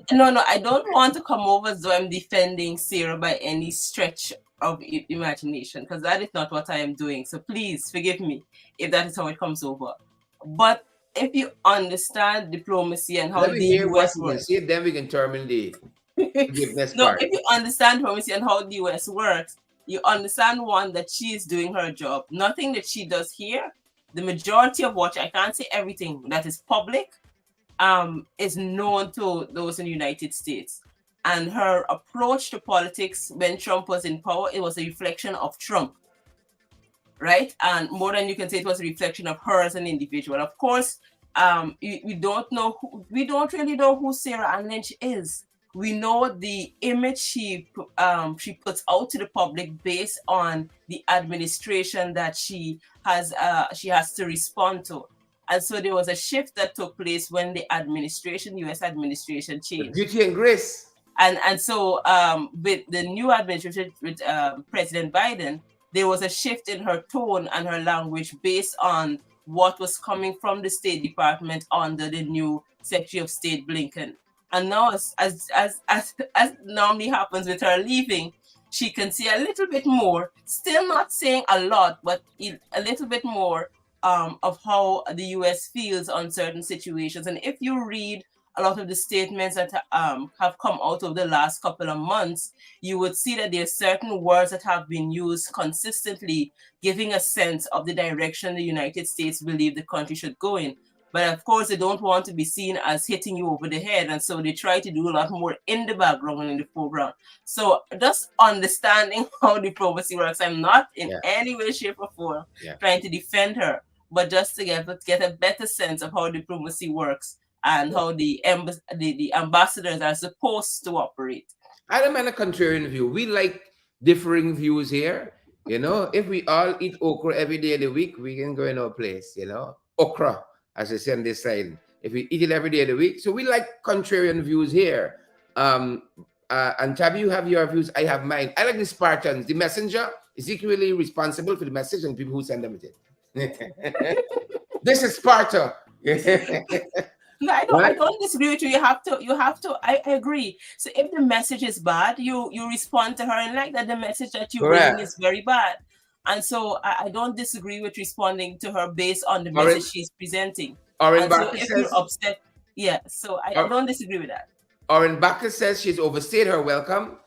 don't want to come over as though I'm defending Sarah by any stretch of imagination, because that is not what I am doing. So please forgive me if that is how it comes over. But if you understand diplomacy and how the US works, see, then we can determine the forgiveness part. If you understand diplomacy and how the US works, you understand, one, that she is doing her job. Nothing that she does here, the majority of what, I can't say everything that is public, is known to those in the United States. And her approach to politics when Trump was in power, it was a reflection of Trump, right? And more than you can say, it was a reflection of her as an individual. Of course, we don't really know who Sarah Ann Lynch is. We know the image she puts out to the public based on the administration that she has to respond to. And so there was a shift that took place when the U.S. administration changed. Beauty and grace. And so with the new administration, with President Biden, there was a shift in her tone and her language based on what was coming from the State Department under the new Secretary of State Blinken. And now, as normally happens with her leaving, she can say a little bit more, still not saying a lot, but a little bit more of how the U.S. feels on certain situations. And if you read a lot of the statements that have come out of the last couple of months, you would see that there are certain words that have been used consistently, giving a sense of the direction the United States believe the country should go in. But of course, they don't want to be seen as hitting you over the head. And so they try to do a lot more in the background and in the foreground. So just understanding how diplomacy works, I'm not in any way, shape, or form trying to defend her, but just to get a better sense of how diplomacy works and how the ambassadors are supposed to operate. I don't mind a contrarian view. We like differing views here. If we all eat okra every day of the week, we can go in our place, okra, as I say on this side. If we eat it every day of the week. So we like contrarian views here. And Tabby, you have your views, I have mine. I like the Spartans. The messenger is equally responsible for the message and people who send them it. This is Sparta. No, I don't disagree with you. You have to. I agree. So if the message is bad, you respond to her and like that the message that you bring is very bad. And so I don't disagree with responding to her based on the message she's presenting. Oren so if you're upset, so I don't disagree with that. Oren Bakker says she's overstayed her welcome.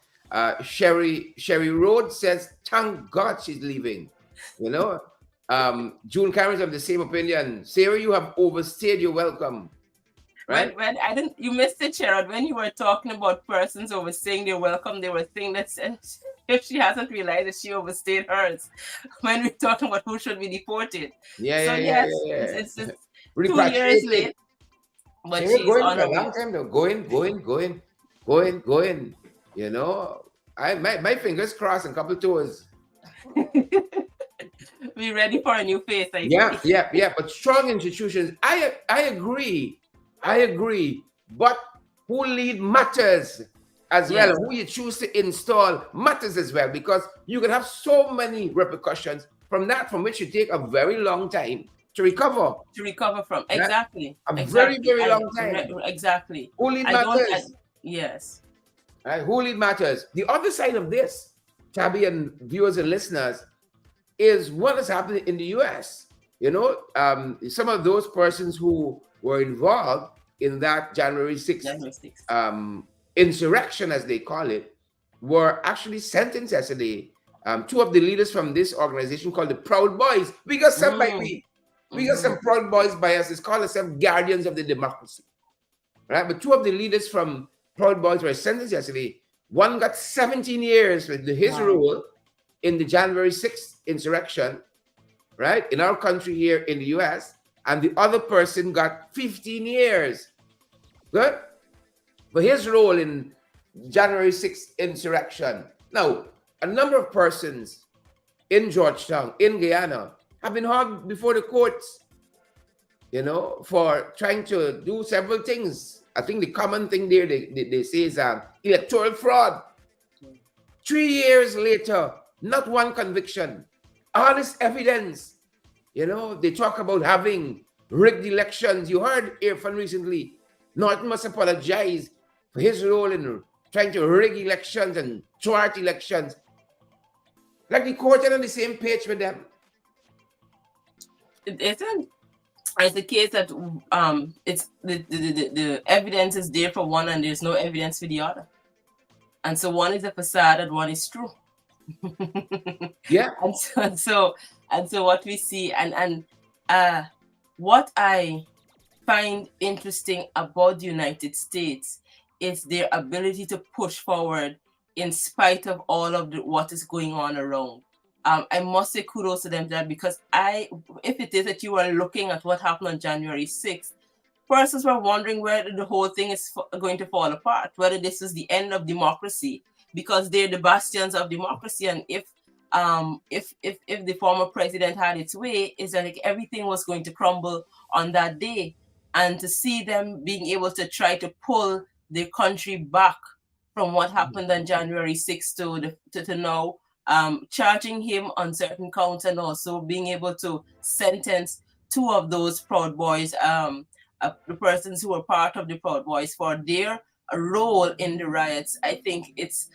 Sherry Rhodes says, thank God she's leaving. June Cameron's of the same opinion. Sarah, you have overstayed your welcome. right? When I didn't, you missed it, Sherrod, when you were talking about persons overstaying their welcome, they were saying that if she hasn't realized that she overstayed hers, when we're talking about who should be deported. Yeah, So yeah, yeah, yes, yeah, yeah. it's just 2 years Repatriated. late, but They were she's going on for her a long way. time though. Going. You know, my fingers crossed and couple toes. Be ready for a new face, I Yeah, say. yeah, yeah. But strong institutions. I agree. I agree. But who lead matters as well. Yes, Who you choose to install matters as well, because you can have so many repercussions from that, from which you take a very long time to recover. to recover from. Right? Exactly, A very, exactly. very long time. Exactly. Who lead I don't. matters. Yes. Right? Who lead matters. The other side of this, Tabby and viewers and listeners, is what is happening in the US. You know, some of those persons who were involved in that January 6th January 6th. insurrection, as they call it, were actually sentenced yesterday. Two of the leaders from this organization called the Proud Boys. We got some by we got some Proud Boys by us. It's called themselves Guardians of the Democracy. Right? But two of the leaders from Proud Boys were sentenced yesterday. One got 17 years for his role in the January 6th insurrection, right, in our country here in the US, and the other person got 15 years. Good? For his role in January 6th insurrection. Now, a number of persons in Georgetown, in Guyana, have been hauled before the courts, you know, for trying to do several things. I think the common thing there they say is electoral fraud. 3 years later, not one conviction. All this evidence. You know, they talk about having rigged elections. You heard Irfan recently. Norton must apologize for his role in trying to rig elections and thwart elections. Like the court are on the same page with them. It isn't. It's the case that it's the evidence is there for one and there's no evidence for the other. And so one is a facade and one is true. Yeah. And so what we see and what I find interesting about the United States is their ability to push forward in spite of all of what is going on around. I must say kudos to them for that, because if it is that you are looking at what happened on January 6th, persons were wondering whether the whole thing is going to fall apart, whether this is the end of democracy, because they're the bastions of democracy. And if the former president had its way, is that like everything was going to crumble on that day. And to see them being able to try to pull the country back from what happened on January 6th to now, charging him on certain counts, and also being able to sentence two of those Proud Boys, the persons who were part of the Proud Boys, for their role in the riots. I think it's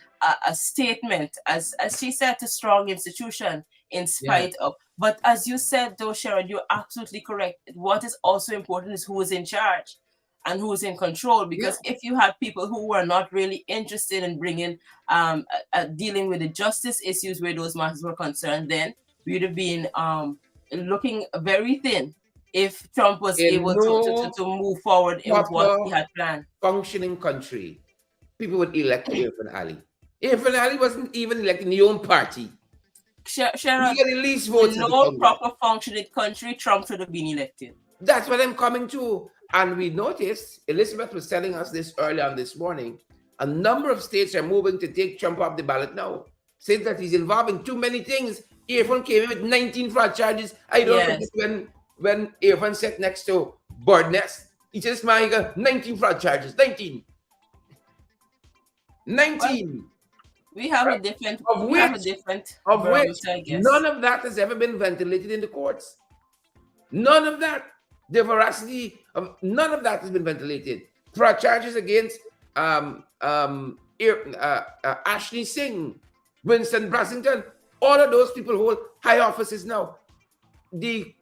a statement, as she said, to strong institution in spite of. But as you said, though, Sharon, you're absolutely correct. What is also important is who is in charge and who is in control. Because if you had people who were not really interested in bringing dealing with the justice issues where those matters were concerned, then we'd have been looking very thin if Trump was able to move forward with what he had planned. Functioning country, people would elect Irfan Ali. Irfan Ali wasn't even elected in your own party. Sharon, he got the least votes in no proper functioning country, Trump should have been elected. That's what I'm coming to. And we noticed, Elizabeth was telling us this early on this morning, a number of states are moving to take Trump off the ballot now, saying that he's involved in too many things. Irfan came in with 19 fraud charges. I don't forget when Irfan sat next to Bird Nest, he just man, he got 19 fraud charges. 19. Well, we have a different verbiage, I guess. None of that has ever been ventilated in the courts. None of that. The veracity of none of that has been ventilated. Fraud charges against Ashley Singh, Winston Brassington, all of those people hold high offices now. The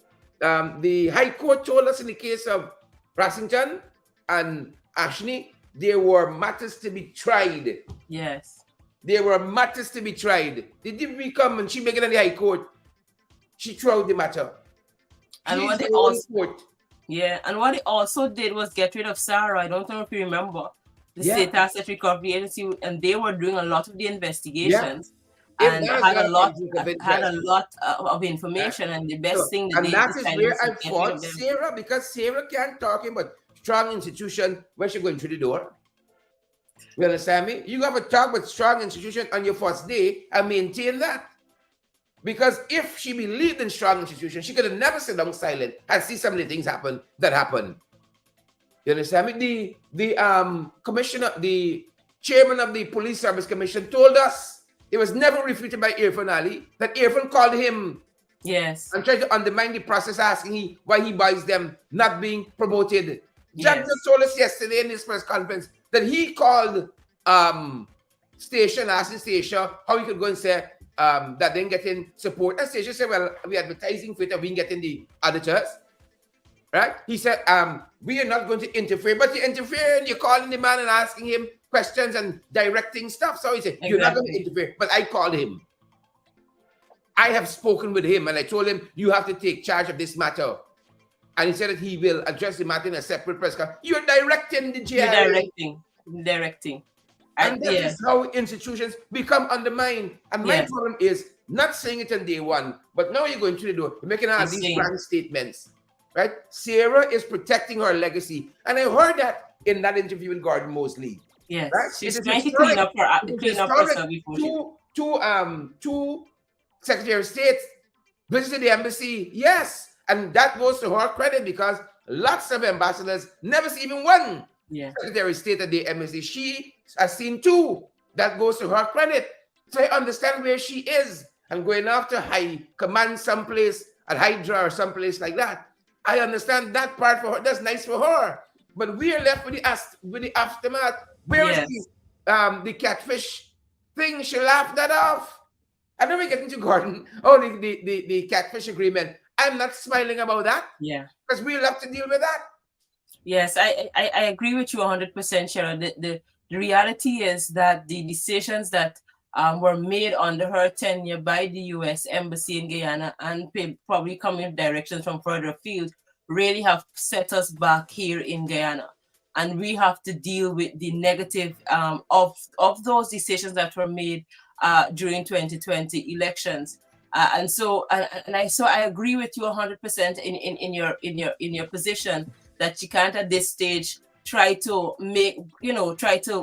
High Court told us in the case of Brassington and Ashley, there were matters to be tried. Yes. There were matters to be tried. They didn't come and she make it in the High Court. She threw out the matter. And what they also Yeah, and what it also did was get rid of Sarah. I don't know if you remember the Yeah, State Asset Recovery Agency, and they were doing a lot of the yeah. investigations If and that is not a conflict of had a interest, lot of right? information. And the best So, thing that and they that is decided where was to I get rid of fought them. Sarah, because Sarah can't talk about strong institution when she going through the door. You understand me? You have to talk about strong institution on your first day and maintain that. Because if she believed in strong institution, she could have never sit down silent and see some of the things happen that happen. You understand me? The commissioner, the chairman of the police service commission told us, it was never refuted by Irfan Ali, that Irfan called him Yes, and tried to undermine the process, asking why he buys them not being promoted. Jack yes, just told us yesterday in his press conference that he called Station, asking Station how he could go and say that they ain't getting support. And Station said, well, we're advertising for it and we ain't getting the auditors. Right? He said, we are not going to interfere, but you interfere and you're calling the man and asking him questions and directing stuff. So he said, you're not going to interfere, but I called him. I have spoken with him and I told him, you have to take charge of this matter. And he said that he will address the matter in a separate press conference. You're directing the GRA. You're directing. And that is how institutions become undermined. And my problem is not saying it on day one, but now you're going through the door, you're making all these grand statements. Right? Sarah is protecting her legacy. And I heard that in that interview with Gordon Mosley. Yes. Right? She's trying to clean up herself before two Secretary of State visited the embassy. Yes. And that goes to her credit, because lots of ambassadors never see even one Secretary of State at the embassy. She has seen two. That goes to her credit. So I understand where she is, and going after high command someplace at Hydra or someplace like that. I understand that part for her. That's nice for her. But we are left with the aftermath. Where is the catfish thing? She laughed that off. And then we get into Gordon. Oh, the catfish agreement. I'm not smiling about that. Yeah. Because we'll have to deal with that. Yes, I agree with you 100%, Sharon. The reality is that the decisions that were made under her tenure by the U.S. Embassy in Guyana, and probably coming directions from further afield, really have set us back here in Guyana. And we have to deal with the negative of those decisions that were made during 2020 elections. And I agree with you 100% in your position that she can't at this stage try to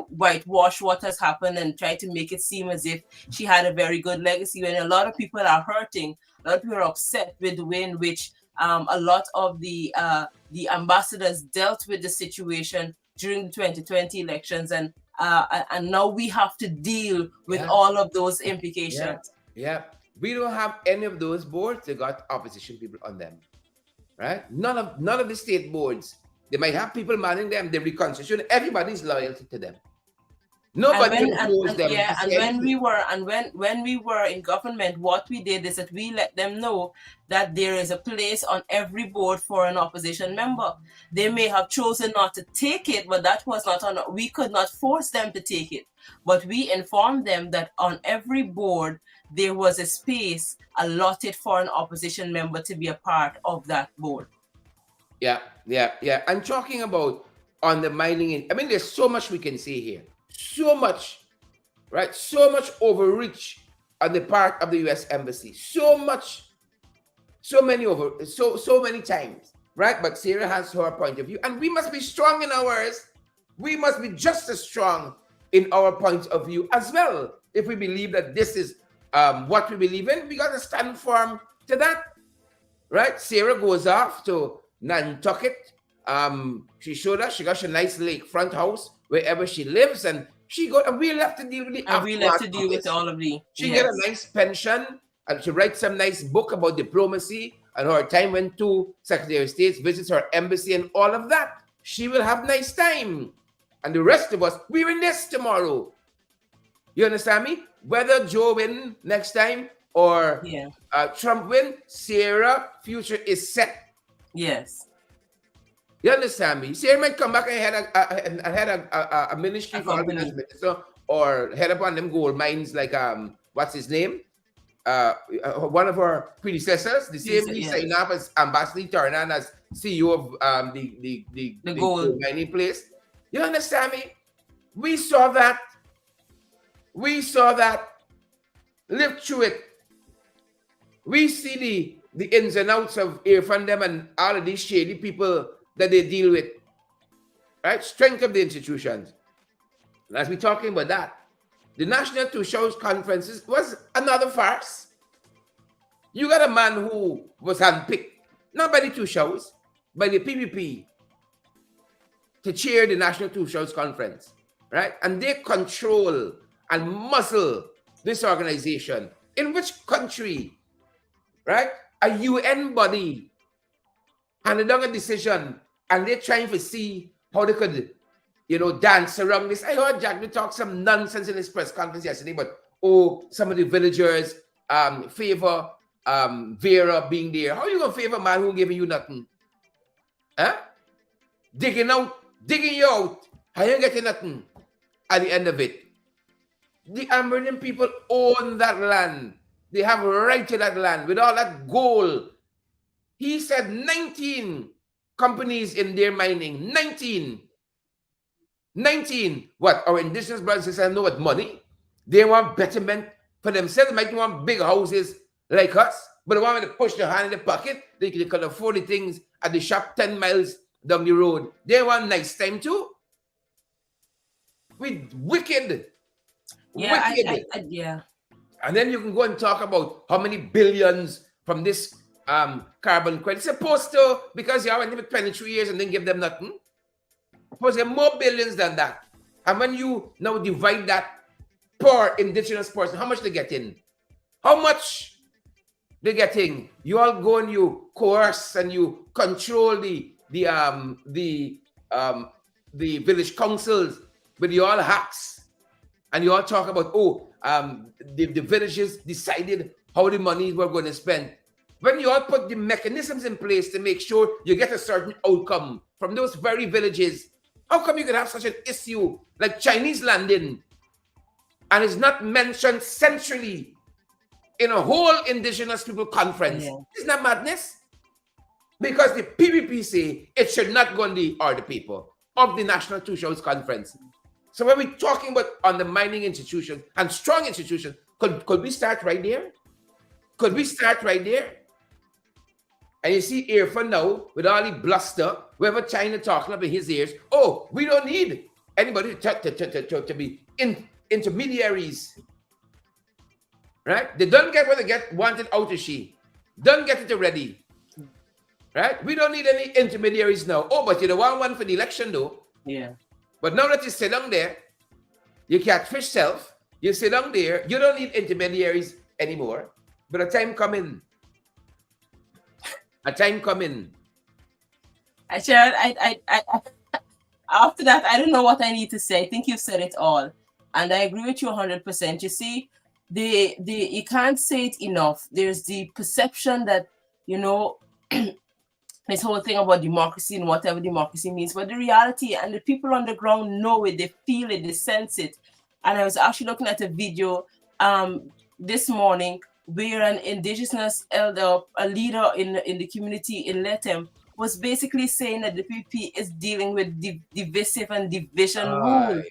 whitewash what has happened and try to make it seem as if she had a very good legacy, when a lot of people are hurting, a lot of people are upset with the way in which a lot of the ambassadors dealt with the situation during the 2020 elections, and now we have to deal with all of those implications. Yeah. We don't have any of those boards that got opposition people on them. Right? None of the state boards. They might have people manning them. The reconstitution, everybody's loyalty to them. Nobody opposed them. Yeah, and when we were in government, what we did is that we let them know that there is a place on every board for an opposition member. They may have chosen not to take it, but that was not on. We could not force them to take it, but we informed them that on every board there was a space allotted for an opposition member to be a part of that board. Yeah. And talking about undermining, I mean, there's so much we can say here. So much, right? So much overreach on the part of the U.S. Embassy. So many times, right? But Sarah has her point of view, and we must be strong in ours. We must be just as strong in our point of view as well. If we believe that this is what we believe in, we got to stand firm to that, right? Sarah goes off to Nantucket. She showed us she got a nice lakefront house wherever she lives, and we left to deal with the and we left to deal with all of the. She get a nice pension, and she writes some nice book about diplomacy and her time went to Secretary of State, visits her embassy and all of that. She will have nice time, and the rest of us, we're in this tomorrow. You understand me? Whether Joe win next time or Trump win, Sarah future is set. Yes. You understand me? Sarah might come back and had a ministry for finance minister, or head up on them gold mines like what's his name? one of our predecessors, the same he Yes. signed up as Ambassador Turner and as CEO of The the goal. gold mining place. You understand me? We saw that. We saw that. Lived through it. We see the ins and outs of Irfan them and all of these shady people that they deal with. Right? Strength of the institutions. And as we're talking about that, the National Two Shows Conferences was another farce. You got a man who was handpicked, not by the Two Shows, by the PPP, to chair the National Two Shows Conference, right? And they control and muscle this organization. In which country, right? A UN body handed down a decision and they're trying to see how they could, dance around this. I heard Jack talk some nonsense in his press conference yesterday, but some of the villagers favor Vera being there. How you gonna favor a man who giving you nothing? Huh? Digging you out. How you getting nothing at the end of it? The Amerindian people own that land. They have a right to that land with all that gold. He said 19 companies in their mining. 19. What? Our indigenous brothers and sisters know what money? They want betterment for themselves. They might want big houses like us, but they want to push their hand in the pocket. They can afford the things at the shop 10 miles down the road. They want nice time too. Wicked. Yeah, Wicked. yeah. And then you can go and talk about how many billions from this carbon credit. Supposed to, because you haven't given 23 years and then give them nothing. Suppose there are more billions than that. And when you now divide that per indigenous person, how much they getting? How much they getting? You all go and you coerce and you control the village councils with your all hacks. And you all talk about, the villages decided how the money were going to spend. When you all put the mechanisms in place to make sure you get a certain outcome from those very villages, how come you could have such an issue like Chinese landing and it's not mentioned centrally in a whole indigenous people conference? Yeah. Isn't that madness? Because the PPP say it should not go on the order paper of the National Two Shows Conference. So when we're talking about undermining institutions and strong institutions, could we start right there? Could we start right there? And you see Irfan now, with all the bluster, whoever China talking up in his ears, we don't need anybody to be intermediaries. Right? They don't get what they wanted out of she. Don't get it already. Right? We don't need any intermediaries now. But you don't want one for the election though. Yeah. But now that you sit down there, you catfish self, you sit down there, you don't need intermediaries anymore. But a time coming. Actually, I after that, I don't know what I need to say. I think you've said it all. And I agree with you 100%. You see, you can't say it enough. There's the perception that, this whole thing about democracy and whatever democracy means, but the reality and the people on the ground know it, they feel it, they sense it. And I was actually looking at a video this morning where an indigenous elder, a leader in the community in Letem, was basically saying that the PP is dealing with divisive and division rule,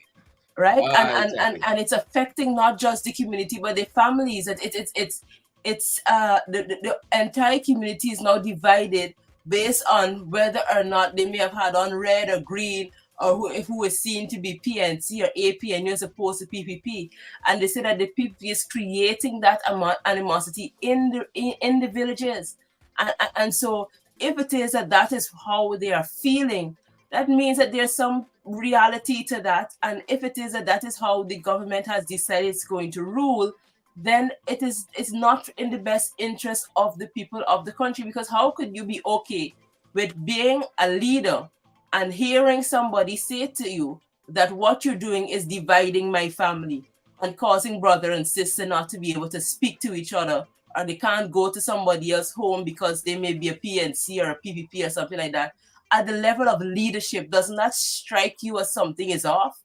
right? Exactly. And it's affecting not just the community but the families. It's the entire community is now divided based on whether or not they may have had on red or green, or who is seen to be PNC or AP and you're supposed to PPP. And they say that the PPP is creating that animosity in the villages. And so if it is that is how they are feeling, that means that there's some reality to that. And if it is that is how the government has decided it's going to rule, then it's not in the best interest of the people of the country. Because how could you be okay with being a leader and hearing somebody say to you that what you're doing is dividing my family and causing brother and sister not to be able to speak to each other, or they can't go to somebody else's home because they may be a PNC or a PPP or something like that? At the level of leadership, doesn't that strike you as something is off?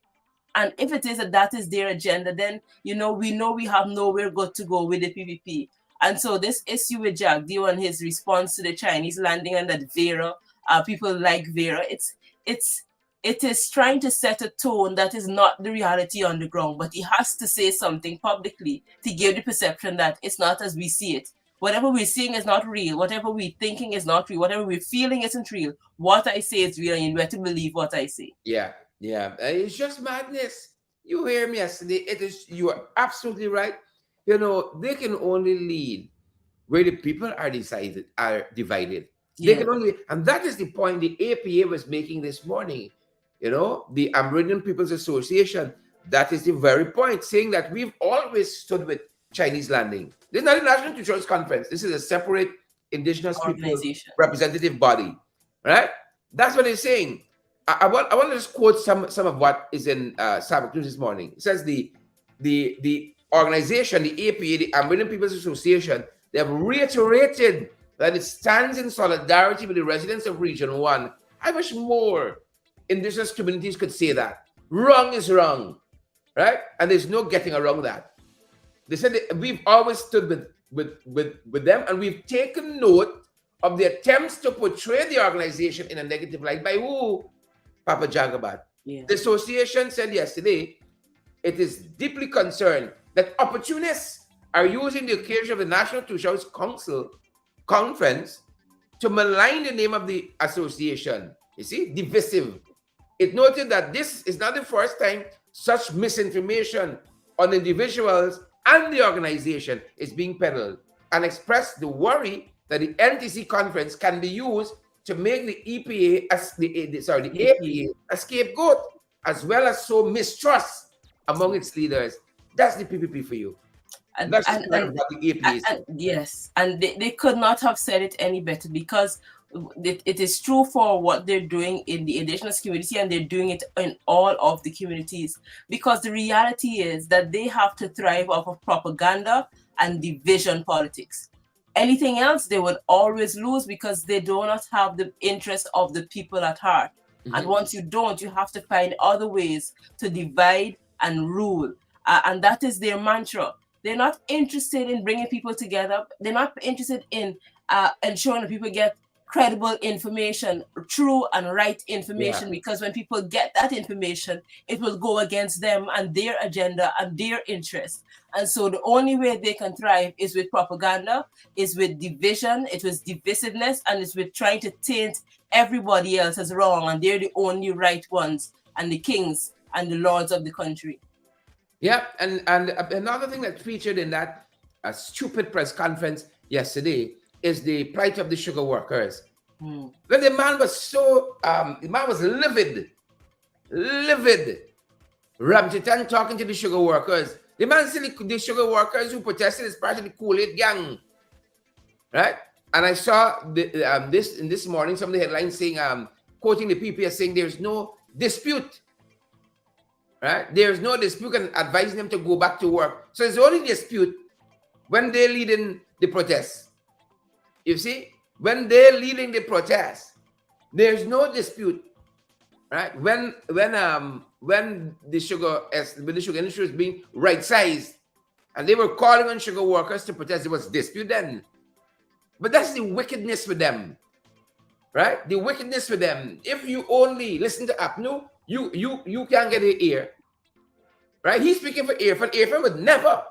And if it is that is their agenda, then we know we have nowhere good to go with the PPP. And so this issue with Jack Dio and his response to the Chinese landing and that Vera, people like Vera, it is trying to set a tone that is not the reality on the ground, but he has to say something publicly to give the perception that it's not as we see it. Whatever we're seeing is not real. Whatever we're thinking is not real. Whatever we're feeling isn't real. What I say is real, and you have to believe what I say. Yeah, yeah. It's just madness. You hear me yesterday. It is. You are absolutely right. You know, they can only lead where the people are divided. They can only, and that is the point the APA was making this morning. You know, the Amerindian People's Association. That is the very point, saying that we've always stood with Chinese landing. This is not a National Insurance Conference. This is a separate Indigenous people representative body, right? That's what they're saying. I want to just quote some of what is in Sabbath News this morning. It says the organization, the APA, the Amerindian People's Association, they have reiterated that it stands in solidarity with the residents of Region 1. I wish more indigenous communities could say that. Wrong is wrong, right? And there's no getting around that. They said that we've always stood with them, and we've taken note of the attempts to portray the organization in a negative light. By who? Papa Jagabat. The association said yesterday it is deeply concerned that opportunists are using the occasion of the National Two-Shows Council Conference to malign the name of the association. You see, divisive. It noted that this is not the first time such misinformation on individuals and the organization is being peddled, and expressed the worry that the NTC conference can be used to make the EPA the APA a scapegoat, as well as sow mistrust among its leaders. That's the PPP for you. And that's what the APA is. Yes, and they could not have said it any better, because it is true for what they're doing in the indigenous community, and they're doing it in all of the communities, because the reality is that they have to thrive off of propaganda and division politics. Anything else they would always lose, because they do not have the interest of the people at heart. And once you don't, you have to find other ways to divide and rule, and that is their mantra. They're not interested in bringing people together. They're not interested in ensuring that people get credible information, true and right information, because when people get that information, it will go against them and their agenda and their interests. And so the only way they can thrive is with propaganda, is with division, it was divisiveness, and it's with trying to taint everybody else as wrong, and they're the only right ones, and the kings and the lords of the country. Yeah, and another thing that featured in that stupid press conference yesterday is the plight of the sugar workers. Well, the man was so, the man was livid. Ramchitan talking to the sugar workers. The man said the sugar workers who protested is part of the Kool-Aid gang, right? And I saw this morning some of the headlines saying, quoting the PPS, saying there's no dispute, right? There's no dispute, and advising them to go back to work. So it's only dispute when they're leading the protests. You see, when they're leading the protest, there's no dispute, right? When the sugar industry is being right-sized, and they were calling on sugar workers to protest, there was dispute then. But that's the wickedness with them, right? The wickedness with them. If you only listen to APNU, you can't get an ear, right? He's speaking for AFN. AFN would never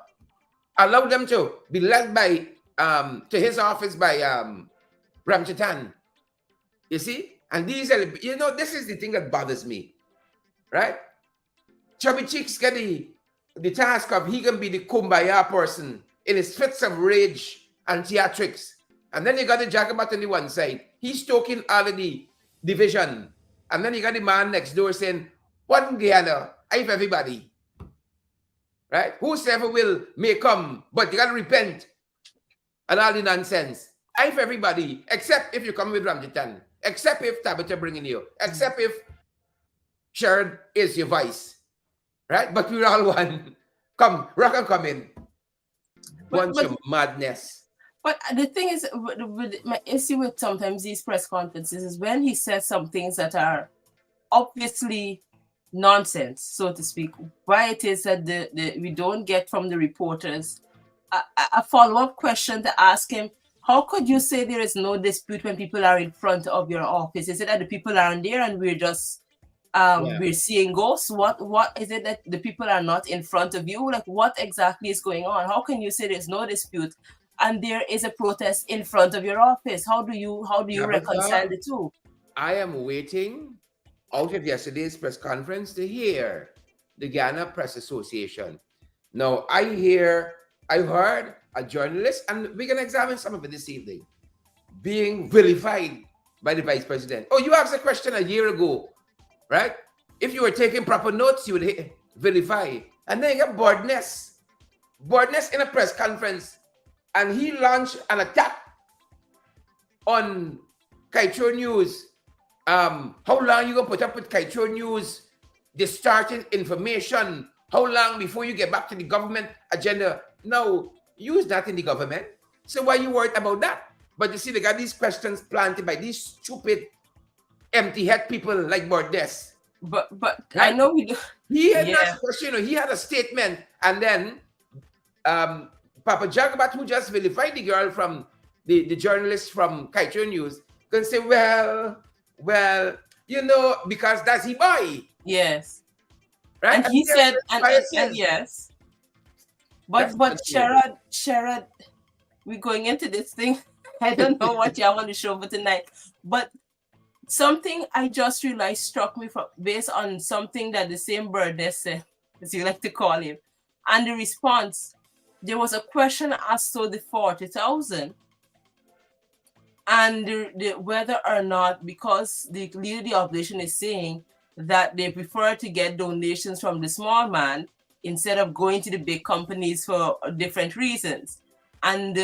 allow them to be led by to his office by Ramchitan. You see? And these are, this is the thing that bothers me, right? Chubby Cheeks get the task of he can be the kumbaya person in his fits of rage and theatrics. And then you got the Jagabat on the one side. He's stoking all of the division. And then you got the man next door saying, "One Guyana, I have everybody." Right? Whosoever will may come, but you got to repent. And all the nonsense. I have everybody, except if you come with Ramjitan, except if Tabitha bringing you, except if Sharon is your vice. Right? But we're all one. Come, rock and come in. Bunch of madness. But the thing is, with my issue with sometimes these press conferences is when he says some things that are obviously nonsense, so to speak. Why it is that we don't get from the reporters a follow-up question to ask him. How could you say there is no dispute when people are in front of your office? Is it that the people aren't there and Yeah. we're seeing ghosts? What is it that the people are not in front of you? Like, what exactly is going on? How can you say there's no dispute and there is a protest in front of your office? How do you reconcile Tabitha, the two? I am waiting out of yesterday's press conference to hear the Ghana Press Association. Now, I heard a journalist, and we can examine some of it this evening, being vilified by the vice president. Oh, you asked a question a year ago, right? If you were taking proper notes, you would vilify. And then you get Boardness in a press conference, and he launched an attack on Kaitro News. How long you gonna put up with Kaitro News distorting information? How long before you get back to the government agenda? No, use that in the government. So why you worried about that? But you see, they got these questions planted by these stupid, empty-head people like Bordes. But Right? I know we do. He had Yeah. not question, he had a statement, and then Papa Jagabat, who just vilified the girl from the journalist from Kaitro News, can say, well, because that's he boy. Yes. Right? And he said, and says. yes. That's But what Sherrod, we're going into this thing. I don't know what y'all want to show for tonight, but something I just realized struck me based on something that the same Burdess said, as you like to call him, and the response. There was a question asked to the 40,000, and the whether or not, because the leader of the opposition is saying that they prefer to get donations from the small man instead of going to the big companies for different reasons. And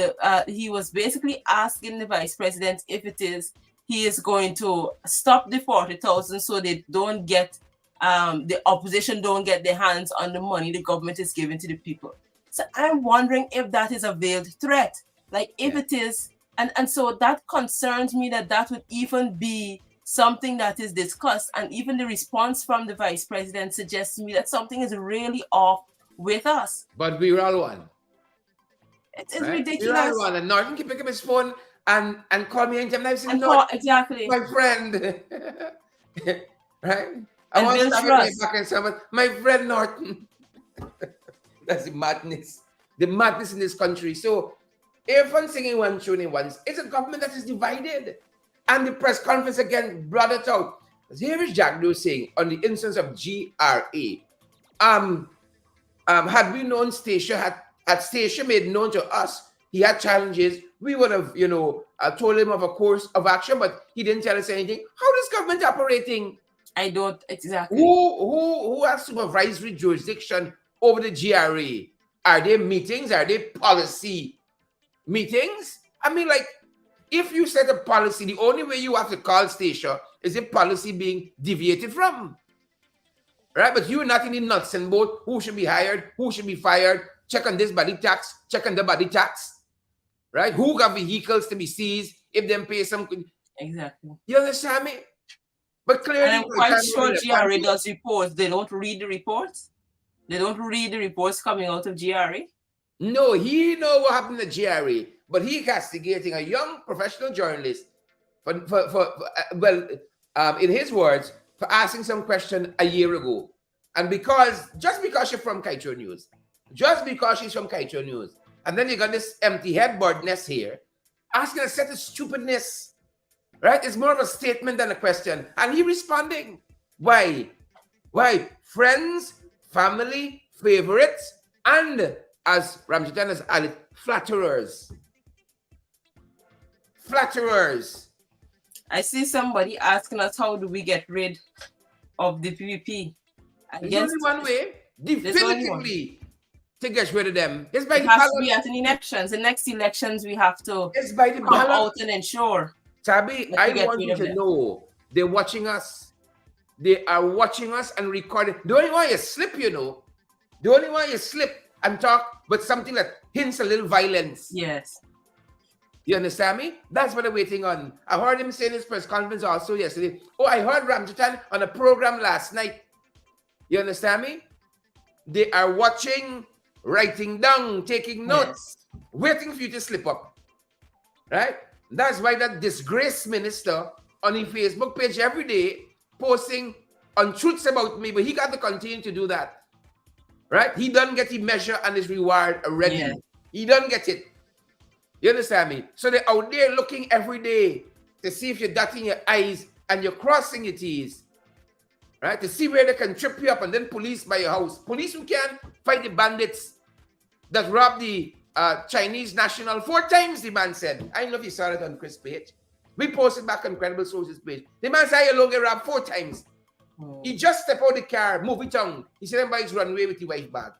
he was basically asking the vice president if he is going to stop the 40,000 so they don't get, the opposition don't get their hands on the money the government is giving to the people. So I'm wondering if that is a veiled threat. Like if it is, and so that concerns me that would even be something that is discussed, and even the response from the vice president suggests to me that something is really off with us. But we're all one. It is right? ridiculous. We're all one. And Norton can pick up his phone and call me anytime. And I say, exactly. My friend. Right? I And want to build start trust. back and someone, my friend Norton. That's the madness. The madness in this country. So if one singing one tune in once, it's a government that is divided. And the press conference again brought it out. Here is Jack Doe saying on the instance of GRA. Had we known Stacia, had Stacia made known to us he had challenges, we would have, told him of a course of action, but he didn't tell us anything. How is government operating? I don't exactly. Who has supervisory jurisdiction over the GRA? Are they meetings? Are they policy meetings? I mean, like, if you set a policy, the only way you have to call Stacia is if policy being deviated from. Right? But you're not in the nuts and both. Who should be hired? Who should be fired? Check on this body tax. Check on the body tax. Right? Who got vehicles to be seized if them pay some... Exactly. You understand me? But clearly... And I'm quite sure GRA does reports. They don't read the reports. They don't read the reports coming out of GRA. No, he know what happened to GRA, but he castigating a young professional journalist in his words, for asking some question a year ago. And just because you're from Kaitro News, just because she's from Kaitro News, and then you got this empty headboardness here, asking a set of stupidness, right? It's more of a statement than a question. And he responding. Why? Friends, family, favorites, and as Ramjitan has added, flatterers. I see somebody asking us, how do we get rid of the PPP? There's only one way, definitively, to get rid of them. It's by the has ballot. To be at an elections. The next elections, we have to it's by the come ballot. out and ensure. Tabi, I want you to know, they're watching us. They are watching us and recording. The only one you slip, the only one you slip and talk, but something that hints a little violence. Yes. You understand me? That's what I'm waiting on. I heard him say in his press conference also yesterday. Oh, I heard Ramjitan on a program last night. You understand me? They are watching, writing down, taking notes. waiting for you to slip up. Right? That's why that disgraced minister on his Facebook page every day posting untruths about me, but he got to continue to do that. Right? He doesn't get his measure and his reward already. Yeah. He doesn't get it. You understand me? So they're out there looking every day to see if you're dotting your I's and you're crossing your T's. Right? To see where they can trip you up, and then police by your house. Police who can fight the bandits that robbed the Chinese national 4 times, the man said. I don't know if you saw it on Chris' page. We posted back on Credible Sources page. The man said, you get robbed 4 times. He just stepped out the car, move it on. He said, everybody's run away with the wife bag.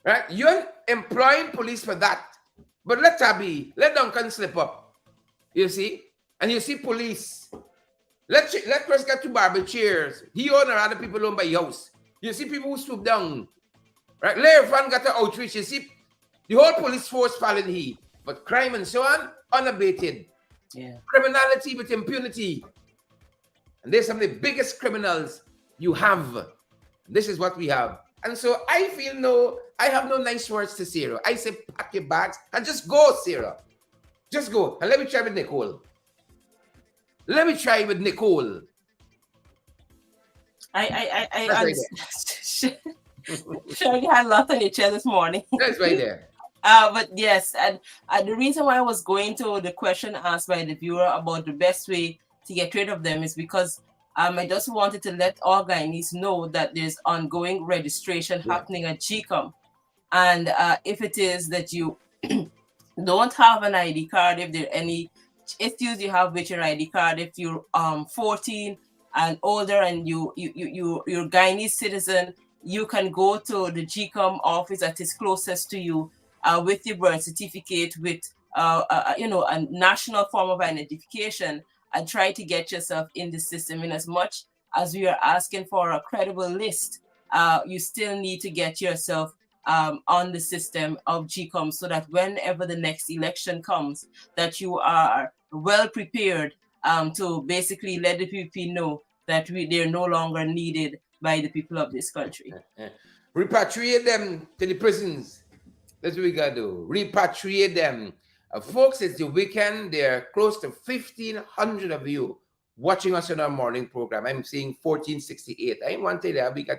Right? You're employing police for that. But let that be. Let Duncan slip up. You see? And you see police. Let Chris get to barber chairs. He own or other people own by your house. You see people who swoop down. Right? Let everyone get to outreach. You see the whole police force falling here. But crime and so on, unabated. Yeah. Criminality with impunity. And they're some of the biggest criminals you have. This is what we have. And so I feel I have no nice words to Sarah. I say pack your bags and just go, Sarah. Just go. And let me try with Nicole. I sure you had a lot on your chair this morning. That's right there. But yes, and the reason why I was going to the question asked by the viewer about the best way to get rid of them is because I just wanted to let all Guyanese know that there's ongoing registration happening at GCOM. And if it is that you don't have an ID card, if there are any issues you have with your ID card, if you're 14 and older and you're a Guyanese citizen, you can go to the GCOM office that is closest to you with your birth certificate, with a national form of identification, and try to get yourself in the system. In as much as we are asking for a credible list, you still need to get yourself on the system of GCOM so that whenever the next election comes, that you are well prepared to basically let the people know that they're no longer needed by the people of this country. Repatriate them to the prisons. That's what we got to do. Repatriate them. Folks, it's the weekend. There are close to 1,500 of you watching us on our morning program. I'm seeing 1,468. I want to tell you, we got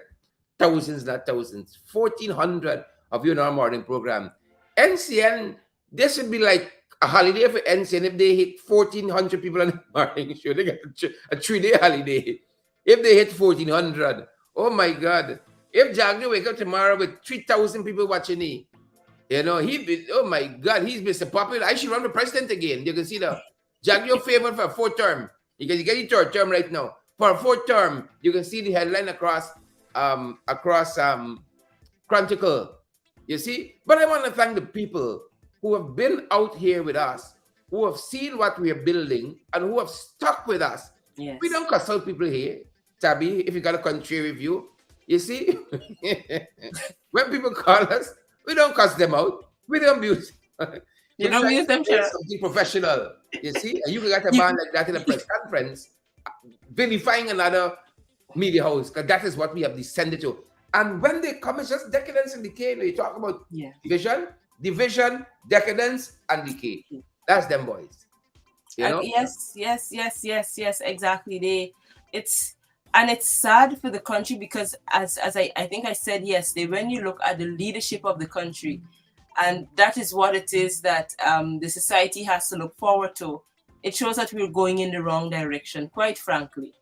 thousands, not thousands. 1,400 of you on our morning program. NCN, this would be like a holiday for NCN if they hit 1,400 people on the morning show. They got a 3-day holiday. If they hit 1,400, oh my God. If Jagger wake up tomorrow with 3,000 people watching me, he'd be, oh my God, he's Mr. Popular. I should run for president again. You can see the Jagger favored for a 4th term. You get your 3rd term right now. For a 4th term, you can see the headline across Chronicle. You see? But I want to thank the people who have been out here with us, who have seen what we are building, and who have stuck with us. Yes. We don't cuss out people here. Tabby, if you got a contrary view, you see? When people call us, we don't cuss them out. We don't abuse. You don't abuse them, sure. Something professional. You see? And you got a man like that in a press conference, vilifying another media house, because that is what we have descended to. And when they come, it's just decadence and decay. You talk about division, decadence, and decay. That's them boys. Yes, exactly. It's sad for the country because as I think I said yesterday, when you look at the leadership of the country, and that is what it is that the society has to look forward to, it shows that we're going in the wrong direction, quite frankly.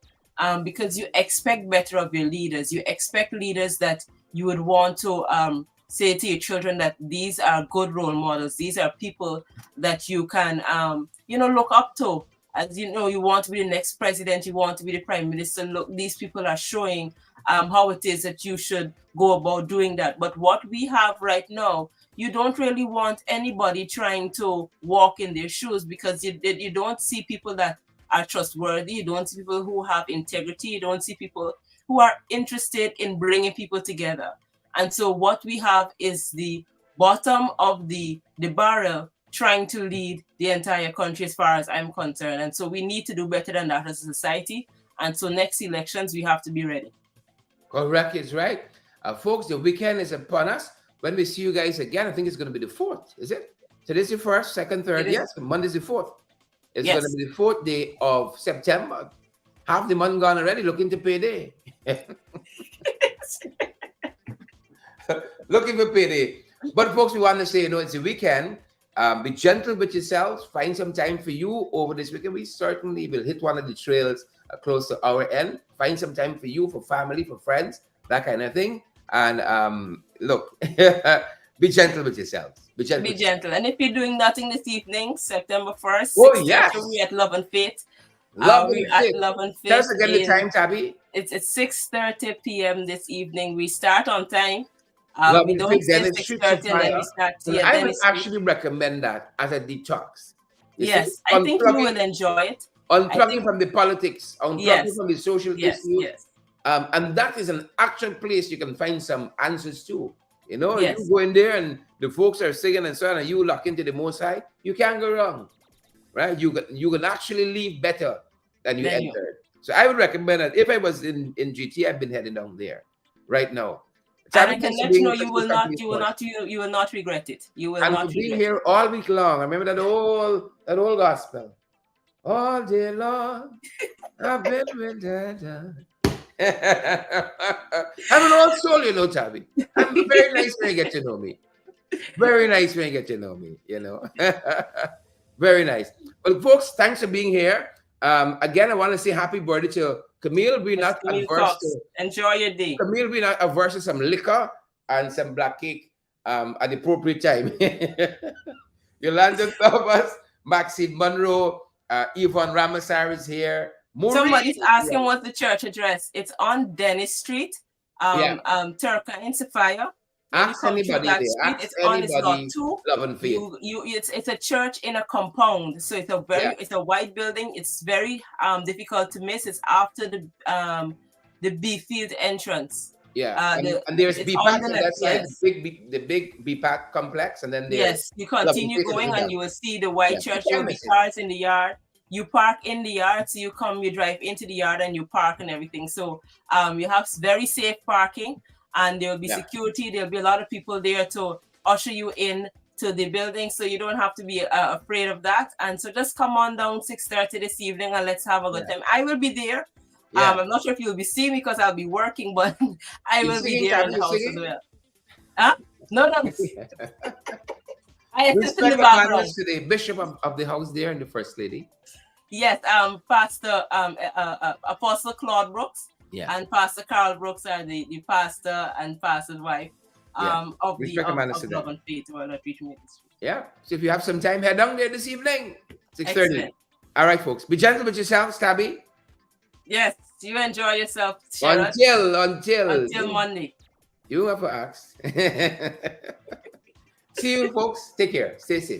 Because you expect better of your leaders. You expect leaders that you would want to say to your children that these are good role models. These are people that you can, look up to. As you know, you want to be the next president, you want to be the prime minister. Look, these people are showing how it is that you should go about doing that. But what we have right now, you don't really want anybody trying to walk in their shoes, because you don't see people that are trustworthy. You don't see people who have integrity. You don't see people who are interested in bringing people together. And so what we have is the bottom of the barrel trying to lead the entire country as far as I'm concerned. And so we need to do better than that as a society. And so next elections, we have to be ready. Correct is right. Folks, the weekend is upon us. when we see you guys again, I think it's going to be the 4th, is it? Today's the 1st, 2nd, 3rd. Yes, Monday's the 4th. It's going to Yes. be the 4th day of September. Half the month gone already, looking to payday. Looking for payday. But folks, we want to say, it's a weekend. Be gentle with yourselves. Find some time for you over this weekend. We certainly will hit one of the trails close to our end. Find some time for you, for family, for friends, that kind of thing. And look, be gentle with yourselves. Be gentle. Be gentle. And if you're doing nothing this evening, September 1st, Oh, 6:30, yes. we're at Love and Faith. Love We're and at Faith. Love and Faith. Tell us again the time, Tabby. It's 6:30 p.m. this evening. We start on time. Love We and don't Faith, say Dennis Street, 6:30 and then we start. And Yeah, I then would it's actually recommend that as a detox. You see, yes. I think you will enjoy it. Unplugging from the politics, unplugging Yes. from the social Yes, issues. yes. And that is an actual place you can find some answers to. Yes. You go in there and the folks are singing and so on, and you lock into the Most High, you can't go wrong, right? You can actually leave better than you entered. So I would recommend that. If I was in GT, I've been heading down there right now. And I can let you know you will not regret it. You will and not to be regret here all week long. I remember that old gospel. All day long, I've been with that. I'm an old soul, Tabby. I'm very nice when you get to know me. Very nice when you get to know me, Very nice. Well, folks, thanks for being here. Again, I want to say happy birthday to Camille. We're not adverse to enjoy your day. Camille, we're not averse to some liquor and some black cake at the appropriate time. Yolanda Thomas, Maxine Monroe, Yvonne Ramasar is here. Somebody's asking what's the church address. It's on Dennis Street, Turka in Sophia. Ask anybody there. It's on its lot 2. Love and Faith. It's a church in a compound, so it's a white building. It's very difficult to miss. It's after the B field entrance. Yeah, and there's BPAC on that side, the big BPAC complex, and then there's you continue going and you will see the white church. There will be cars in the yard. You park in the yard, so you drive into the yard and you park and everything. So you have very safe parking, and there will be security. There will be a lot of people there to usher you in to the building, so you don't have to be afraid of that. And so just come on down 6:30 this evening and let's have a good time. I will be there. I'm not sure if you'll be seeing me because I'll be working, but I will be there in the house as well. Huh? No. I assist in the background today. Bishop of the house there and the First Lady. Yes, Pastor Apostle Claude Brooks and Pastor Carl Brooks are the pastor and pastor's wife of Love and Faith. Yeah. So if you have some time, head down there this evening, 6:30. All right, folks. Be gentle with yourselves, Tabby. Yes, you enjoy yourself, Sharon. Until Monday. You have to ask. See you, folks. Take care. Stay safe.